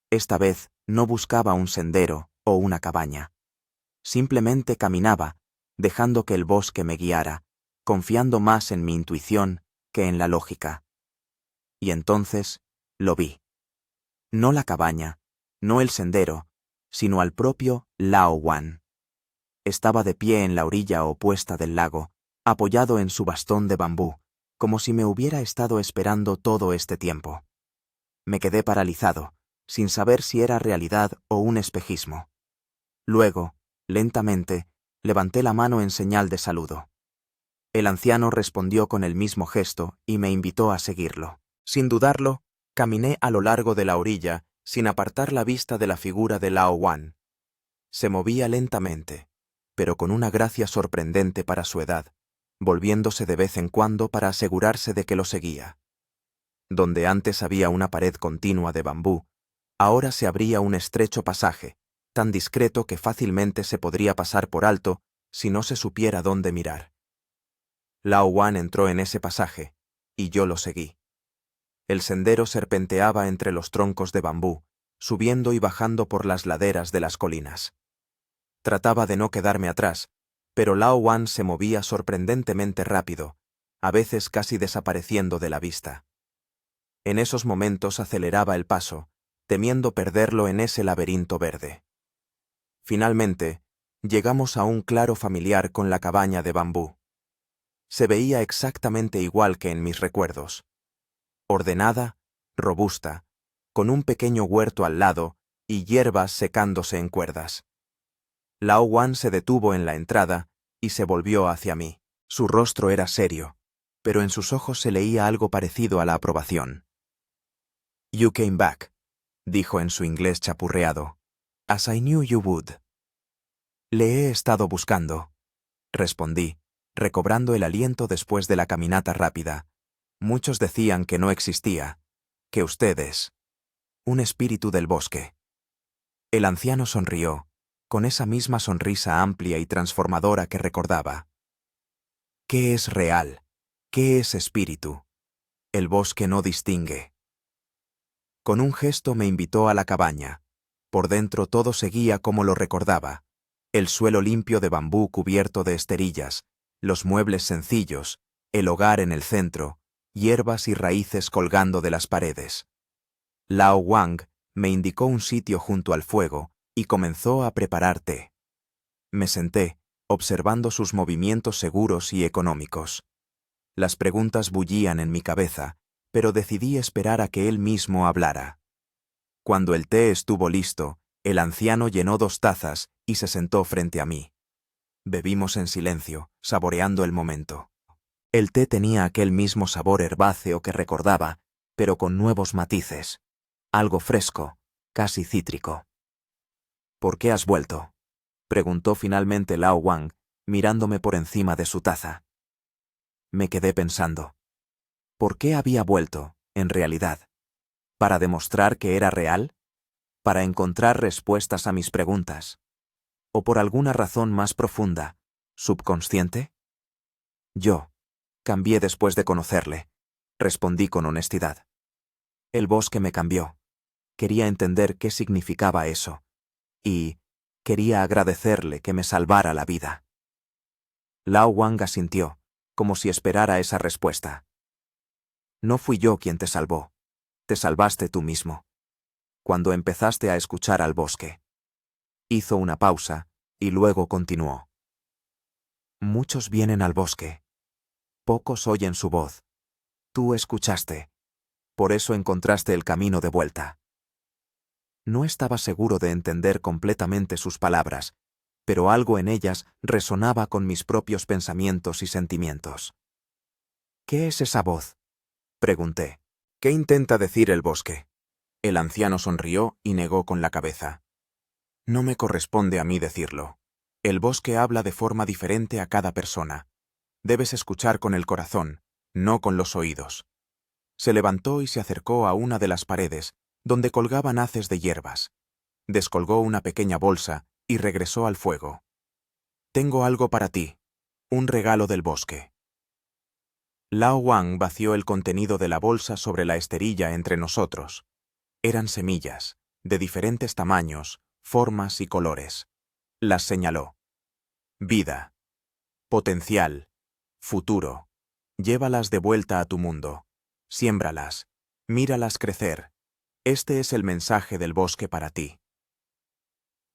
Esta vez no buscaba un sendero o una cabaña. Simplemente caminaba, dejando que el bosque me guiara, confiando más en mi intuición que en la lógica. Y entonces lo vi. No la cabaña, no el sendero, sino al propio Lao Wan. Estaba de pie en la orilla opuesta del lago, apoyado en su bastón de bambú, como si me hubiera estado esperando todo este tiempo. Me quedé paralizado, sin saber si era realidad o un espejismo. Luego, lentamente, levanté la mano en señal de saludo. El anciano respondió con el mismo gesto y me invitó a seguirlo. Sin dudarlo, caminé a lo largo de la orilla, sin apartar la vista de la figura de Lao Wan. Se movía lentamente, pero con una gracia sorprendente para su edad, volviéndose de vez en cuando para asegurarse de que lo seguía. Donde antes había una pared continua de bambú, ahora se abría un estrecho pasaje, tan discreto que fácilmente se podría pasar por alto si no se supiera dónde mirar. Lao Wan entró en ese pasaje, y yo lo seguí. El sendero serpenteaba entre los troncos de bambú, subiendo y bajando por las laderas de las colinas. Trataba de no quedarme atrás, pero Lao Wan se movía sorprendentemente rápido, a veces casi desapareciendo de la vista. En esos momentos aceleraba el paso, temiendo perderlo en ese laberinto verde. Finalmente, llegamos a un claro familiar con la cabaña de bambú. Se veía exactamente igual que en mis recuerdos. Ordenada, robusta, con un pequeño huerto al lado y hierbas secándose en cuerdas. Lao Wan se detuvo en la entrada y se volvió hacia mí. Su rostro era serio, pero en sus ojos se leía algo parecido a la aprobación. "You came back", dijo en su inglés chapurreado, "as I knew you would". Le he estado buscando, respondí, recobrando el aliento después de la caminata rápida. Muchos decían que no existía, que usted es un espíritu del bosque. El anciano sonrió, con esa misma sonrisa amplia y transformadora que recordaba. ¿Qué es real? ¿Qué es espíritu? El bosque no distingue. Con un gesto me invitó a la cabaña. Por dentro todo seguía como lo recordaba. El suelo limpio de bambú cubierto de esterillas, los muebles sencillos, el hogar en el centro, hierbas y raíces colgando de las paredes. Lao Wang me indicó un sitio junto al fuego y comenzó a preparar té. Me senté, observando sus movimientos seguros y económicos. Las preguntas bullían en mi cabeza, pero decidí esperar a que él mismo hablara. Cuando el té estuvo listo, el anciano llenó 2 tazas y se sentó frente a mí. Bebimos en silencio, saboreando el momento. El té tenía aquel mismo sabor herbáceo que recordaba, pero con nuevos matices. Algo fresco, casi cítrico. ¿Por qué has vuelto?, preguntó finalmente Lao Wang, mirándome por encima de su taza. Me quedé pensando. ¿Por qué había vuelto, en realidad? ¿Para demostrar que era real? ¿Para encontrar respuestas a mis preguntas? ¿O por alguna razón más profunda, subconsciente? Yo cambié después de conocerle, respondí con honestidad. El bosque me cambió. Quería entender qué significaba eso. Y quería agradecerle que me salvara la vida. Lao Wang asintió, como si esperara esa respuesta. No fui yo quien te salvó. Te salvaste tú mismo. Cuando empezaste a escuchar al bosque. Hizo una pausa, y luego continuó. Muchos vienen al bosque. Pocos oyen su voz. Tú escuchaste. Por eso encontraste el camino de vuelta. No estaba seguro de entender completamente sus palabras, pero algo en ellas resonaba con mis propios pensamientos y sentimientos. ¿Qué es esa voz?, pregunté. ¿Qué intenta decir el bosque? El anciano sonrió y negó con la cabeza. No me corresponde a mí decirlo. El bosque habla de forma diferente a cada persona. Debes escuchar con el corazón, no con los oídos. Se levantó y se acercó a una de las paredes, donde colgaban haces de hierbas. Descolgó una pequeña bolsa y regresó al fuego. Tengo algo para ti, un regalo del bosque. Lao Wang vació el contenido de la bolsa sobre la esterilla entre nosotros. Eran semillas, de diferentes tamaños, formas y colores. Las señaló. Vida. Potencial. Futuro. Llévalas de vuelta a tu mundo. Siémbralas. Míralas crecer. Este es el mensaje del bosque para ti.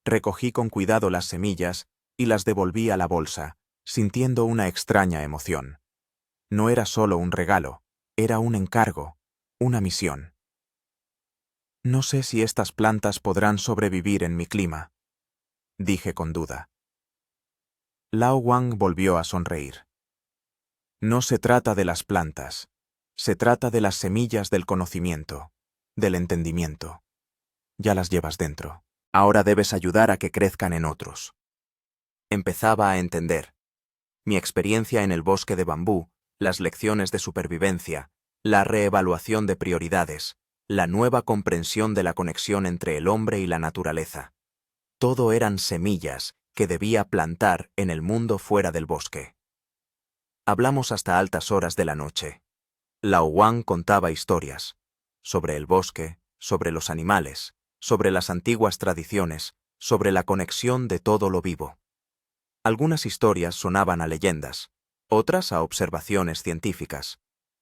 Recogí con cuidado las semillas y las devolví a la bolsa, sintiendo una extraña emoción. No era solo un regalo, era un encargo, una misión. No sé si estas plantas podrán sobrevivir en mi clima, dije con duda. Lao Wang volvió a sonreír. No se trata de las plantas, se trata de las semillas del conocimiento, del entendimiento. Ya las llevas dentro. Ahora debes ayudar a que crezcan en otros. Empezaba a entender. Mi experiencia en el bosque de bambú, las lecciones de supervivencia, la reevaluación de prioridades, la nueva comprensión de la conexión entre el hombre y la naturaleza. Todo eran semillas que debía plantar en el mundo fuera del bosque. Hablamos hasta altas horas de la noche. Lao Wang contaba historias sobre el bosque, sobre los animales, sobre las antiguas tradiciones, sobre la conexión de todo lo vivo. Algunas historias sonaban a leyendas, otras a observaciones científicas,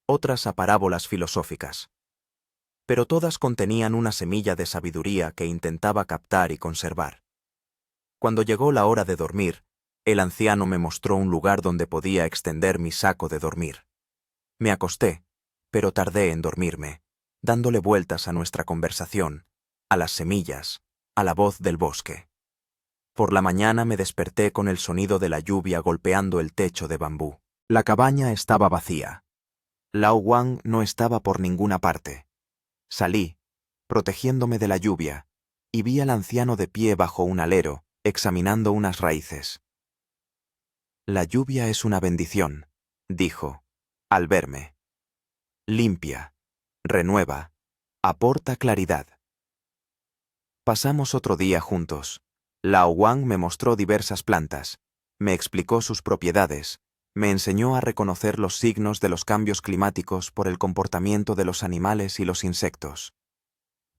otras a parábolas filosóficas. Pero todas contenían una semilla de sabiduría que intentaba captar y conservar. Cuando llegó la hora de dormir, el anciano me mostró un lugar donde podía extender mi saco de dormir. Me acosté, pero tardé en dormirme, dándole vueltas a nuestra conversación, a las semillas, a la voz del bosque. Por la mañana me desperté con el sonido de la lluvia golpeando el techo de bambú. La cabaña estaba vacía. Lao Wang no estaba por ninguna parte. Salí, protegiéndome de la lluvia, y vi al anciano de pie bajo un alero, examinando unas raíces. La lluvia es una bendición, dijo, al verme. Limpia, renueva, aporta claridad. Pasamos otro día juntos. Lao Wang me mostró diversas plantas, me explicó sus propiedades, me enseñó a reconocer los signos de los cambios climáticos por el comportamiento de los animales y los insectos.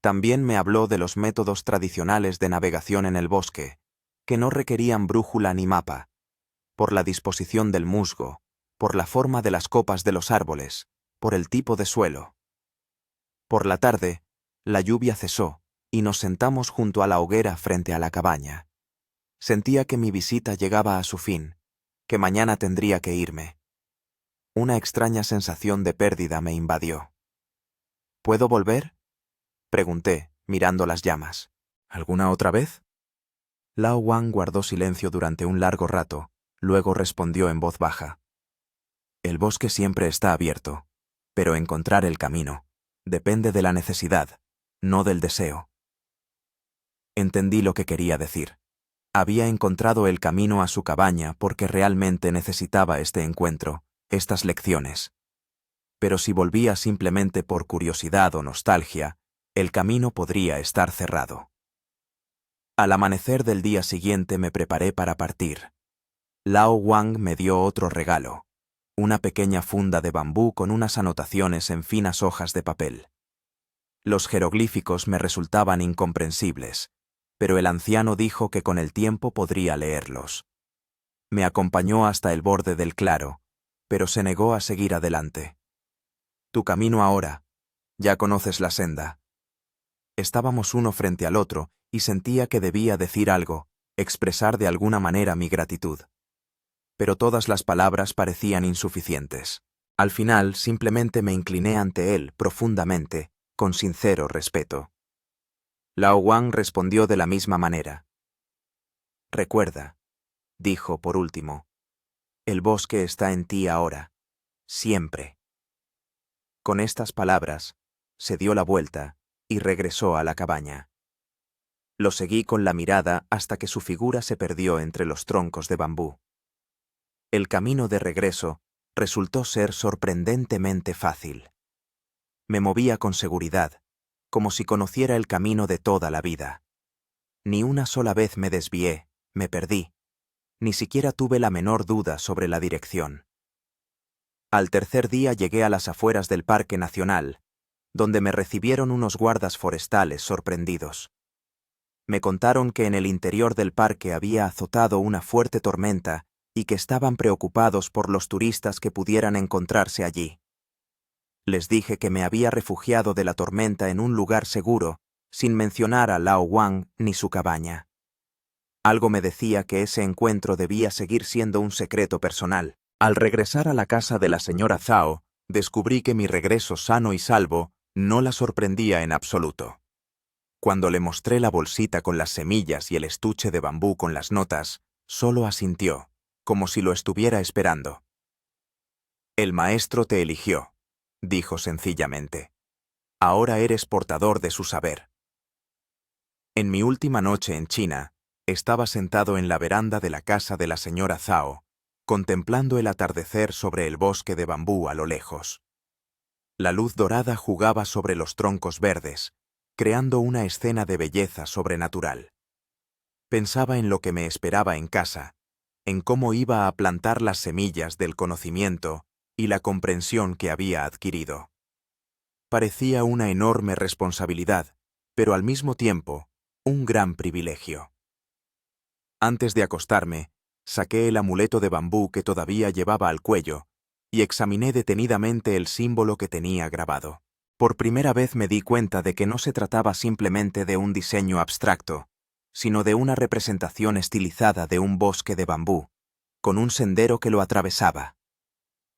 También me habló de los métodos tradicionales de navegación en el bosque, que no requerían brújula ni mapa, por la disposición del musgo, por la forma de las copas de los árboles, por el tipo de suelo. Por la tarde, la lluvia cesó y nos sentamos junto a la hoguera frente a la cabaña. Sentía que mi visita llegaba a su fin, que mañana tendría que irme. Una extraña sensación de pérdida me invadió. ¿Puedo volver?, pregunté, mirando las llamas. ¿Alguna otra vez? Lao Wang guardó silencio durante un largo rato, luego respondió en voz baja. El bosque siempre está abierto, pero encontrar el camino depende de la necesidad, no del deseo. Entendí lo que quería decir. Había encontrado el camino a su cabaña porque realmente necesitaba este encuentro, estas lecciones. Pero si volvía simplemente por curiosidad o nostalgia, el camino podría estar cerrado. Al amanecer del día siguiente me preparé para partir. Lao Wang me dio otro regalo, una pequeña funda de bambú con unas anotaciones en finas hojas de papel. Los jeroglíficos me resultaban incomprensibles, pero el anciano dijo que con el tiempo podría leerlos. Me acompañó hasta el borde del claro, pero se negó a seguir adelante. Tu camino ahora, ya conoces la senda. Estábamos uno frente al otro y sentía que debía decir algo, expresar de alguna manera mi gratitud. Pero todas las palabras parecían insuficientes. Al final simplemente me incliné ante él profundamente, con sincero respeto. Lao Wang respondió de la misma manera. Recuerda, dijo por último. El bosque está en ti ahora, siempre. Con estas palabras, se dio la vuelta y regresó a la cabaña. Lo seguí con la mirada hasta que su figura se perdió entre los troncos de bambú. El camino de regreso resultó ser sorprendentemente fácil. Me movía con seguridad, como si conociera el camino de toda la vida. Ni una sola vez me desvié, me perdí. Ni siquiera tuve la menor duda sobre la dirección. Al tercer día llegué a las afueras del Parque Nacional, donde me recibieron unos guardas forestales sorprendidos. Me contaron que en el interior del parque había azotado una fuerte tormenta y que estaban preocupados por los turistas que pudieran encontrarse allí. Les dije que me había refugiado de la tormenta en un lugar seguro, sin mencionar a Lao Wang ni su cabaña. Algo me decía que ese encuentro debía seguir siendo un secreto personal. Al regresar a la casa de la señora Zhao, descubrí que mi regreso sano y salvo no la sorprendía en absoluto. Cuando le mostré la bolsita con las semillas y el estuche de bambú con las notas, solo asintió, como si lo estuviera esperando. «El maestro te eligió», dijo sencillamente. «Ahora eres portador de su saber». En mi última noche en China, estaba sentado en la veranda de la casa de la señora Zhao, contemplando el atardecer sobre el bosque de bambú a lo lejos. La luz dorada jugaba sobre los troncos verdes, creando una escena de belleza sobrenatural. Pensaba en lo que me esperaba en casa, en cómo iba a plantar las semillas del conocimiento y la comprensión que había adquirido. Parecía una enorme responsabilidad, pero al mismo tiempo, un gran privilegio. Antes de acostarme, saqué el amuleto de bambú que todavía llevaba al cuello y examiné detenidamente el símbolo que tenía grabado. Por primera vez me di cuenta de que no se trataba simplemente de un diseño abstracto, sino de una representación estilizada de un bosque de bambú, con un sendero que lo atravesaba.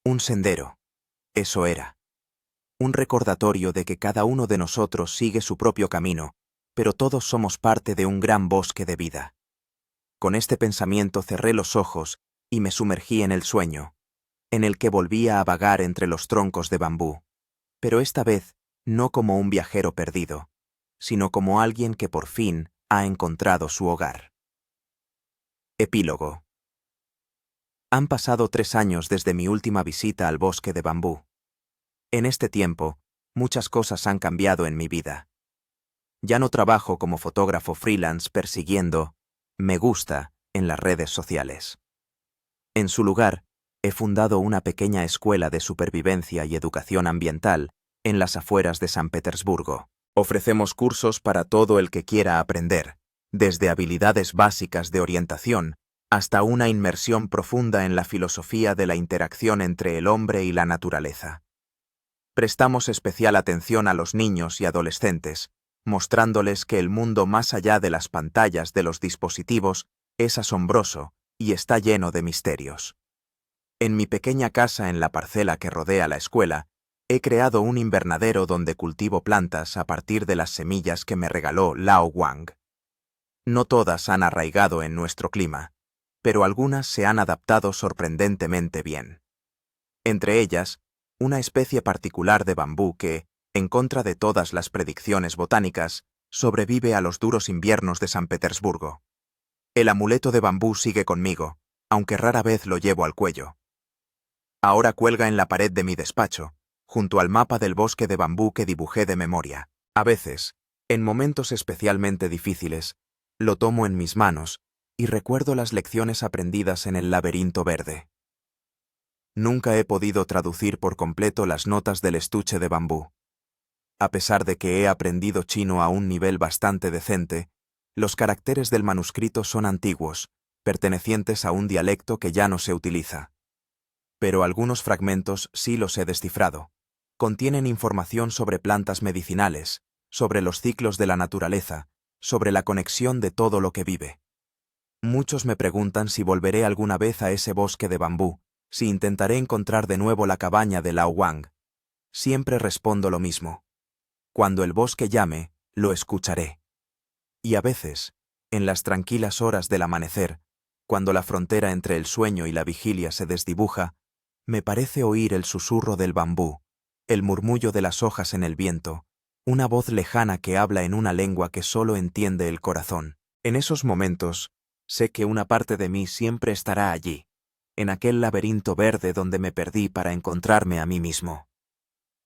Un sendero, eso era. Un recordatorio de que cada uno de nosotros sigue su propio camino, pero todos somos parte de un gran bosque de vida. Con este pensamiento cerré los ojos y me sumergí en el sueño, en el que volvía a vagar entre los troncos de bambú, pero esta vez no como un viajero perdido, sino como alguien que por fin ha encontrado su hogar. Epílogo. Han pasado 3 años desde mi última visita al bosque de bambú. En este tiempo, muchas cosas han cambiado en mi vida. Ya no trabajo como fotógrafo freelance persiguiendo me gusta en las redes sociales. En su lugar, he fundado una pequeña escuela de supervivencia y educación ambiental en las afueras de San Petersburgo. Ofrecemos cursos para todo el que quiera aprender, desde habilidades básicas de orientación hasta una inmersión profunda en la filosofía de la interacción entre el hombre y la naturaleza. Prestamos especial atención a los niños y adolescentes, mostrándoles que el mundo más allá de las pantallas de los dispositivos es asombroso y está lleno de misterios. En mi pequeña casa en la parcela que rodea la escuela, he creado un invernadero donde cultivo plantas a partir de las semillas que me regaló Lao Wang. No todas han arraigado en nuestro clima, pero algunas se han adaptado sorprendentemente bien. Entre ellas, una especie particular de bambú que, en contra de todas las predicciones botánicas, sobrevive a los duros inviernos de San Petersburgo. El amuleto de bambú sigue conmigo, aunque rara vez lo llevo al cuello. Ahora cuelga en la pared de mi despacho, junto al mapa del bosque de bambú que dibujé de memoria. A veces, en momentos especialmente difíciles, lo tomo en mis manos y recuerdo las lecciones aprendidas en el laberinto verde. Nunca he podido traducir por completo las notas del estuche de bambú. A pesar de que he aprendido chino a un nivel bastante decente, los caracteres del manuscrito son antiguos, pertenecientes a un dialecto que ya no se utiliza. Pero algunos fragmentos sí los he descifrado. Contienen información sobre plantas medicinales, sobre los ciclos de la naturaleza, sobre la conexión de todo lo que vive. Muchos me preguntan si volveré alguna vez a ese bosque de bambú, si intentaré encontrar de nuevo la cabaña de Lao Wang. Siempre respondo lo mismo. Cuando el bosque llame, lo escucharé. Y a veces, en las tranquilas horas del amanecer, Cuando la frontera entre el sueño y la vigilia se desdibuja, me parece oír el susurro del bambú, el murmullo de las hojas en el viento, una voz lejana que habla en una lengua que solo entiende el corazón. En esos momentos, sé que una parte de mí siempre estará allí, en aquel laberinto verde donde me perdí para encontrarme a mí mismo,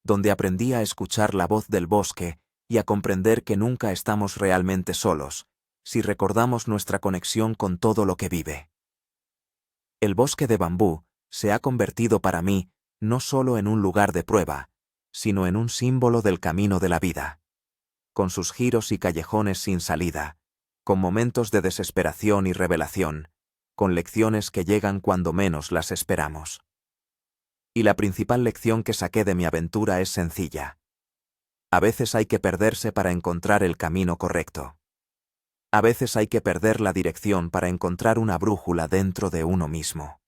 donde aprendí a escuchar la voz del bosque y a comprender que nunca estamos realmente solos, si recordamos nuestra conexión con todo lo que vive. El bosque de bambú se ha convertido para mí no solo en un lugar de prueba, sino en un símbolo del camino de la vida, con sus giros y callejones sin salida, con momentos de desesperación y revelación, con lecciones que llegan cuando menos las esperamos. Y la principal lección que saqué de mi aventura es sencilla. A veces hay que perderse para encontrar el camino correcto. A veces hay que perder la dirección para encontrar una brújula dentro de uno mismo.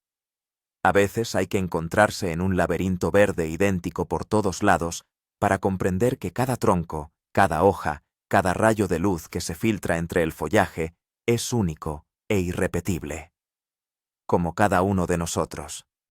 A veces hay que encontrarse en un laberinto verde idéntico por todos lados para comprender que cada tronco, cada hoja, cada rayo de luz que se filtra entre el follaje es único e irrepetible. Como cada uno de nosotros.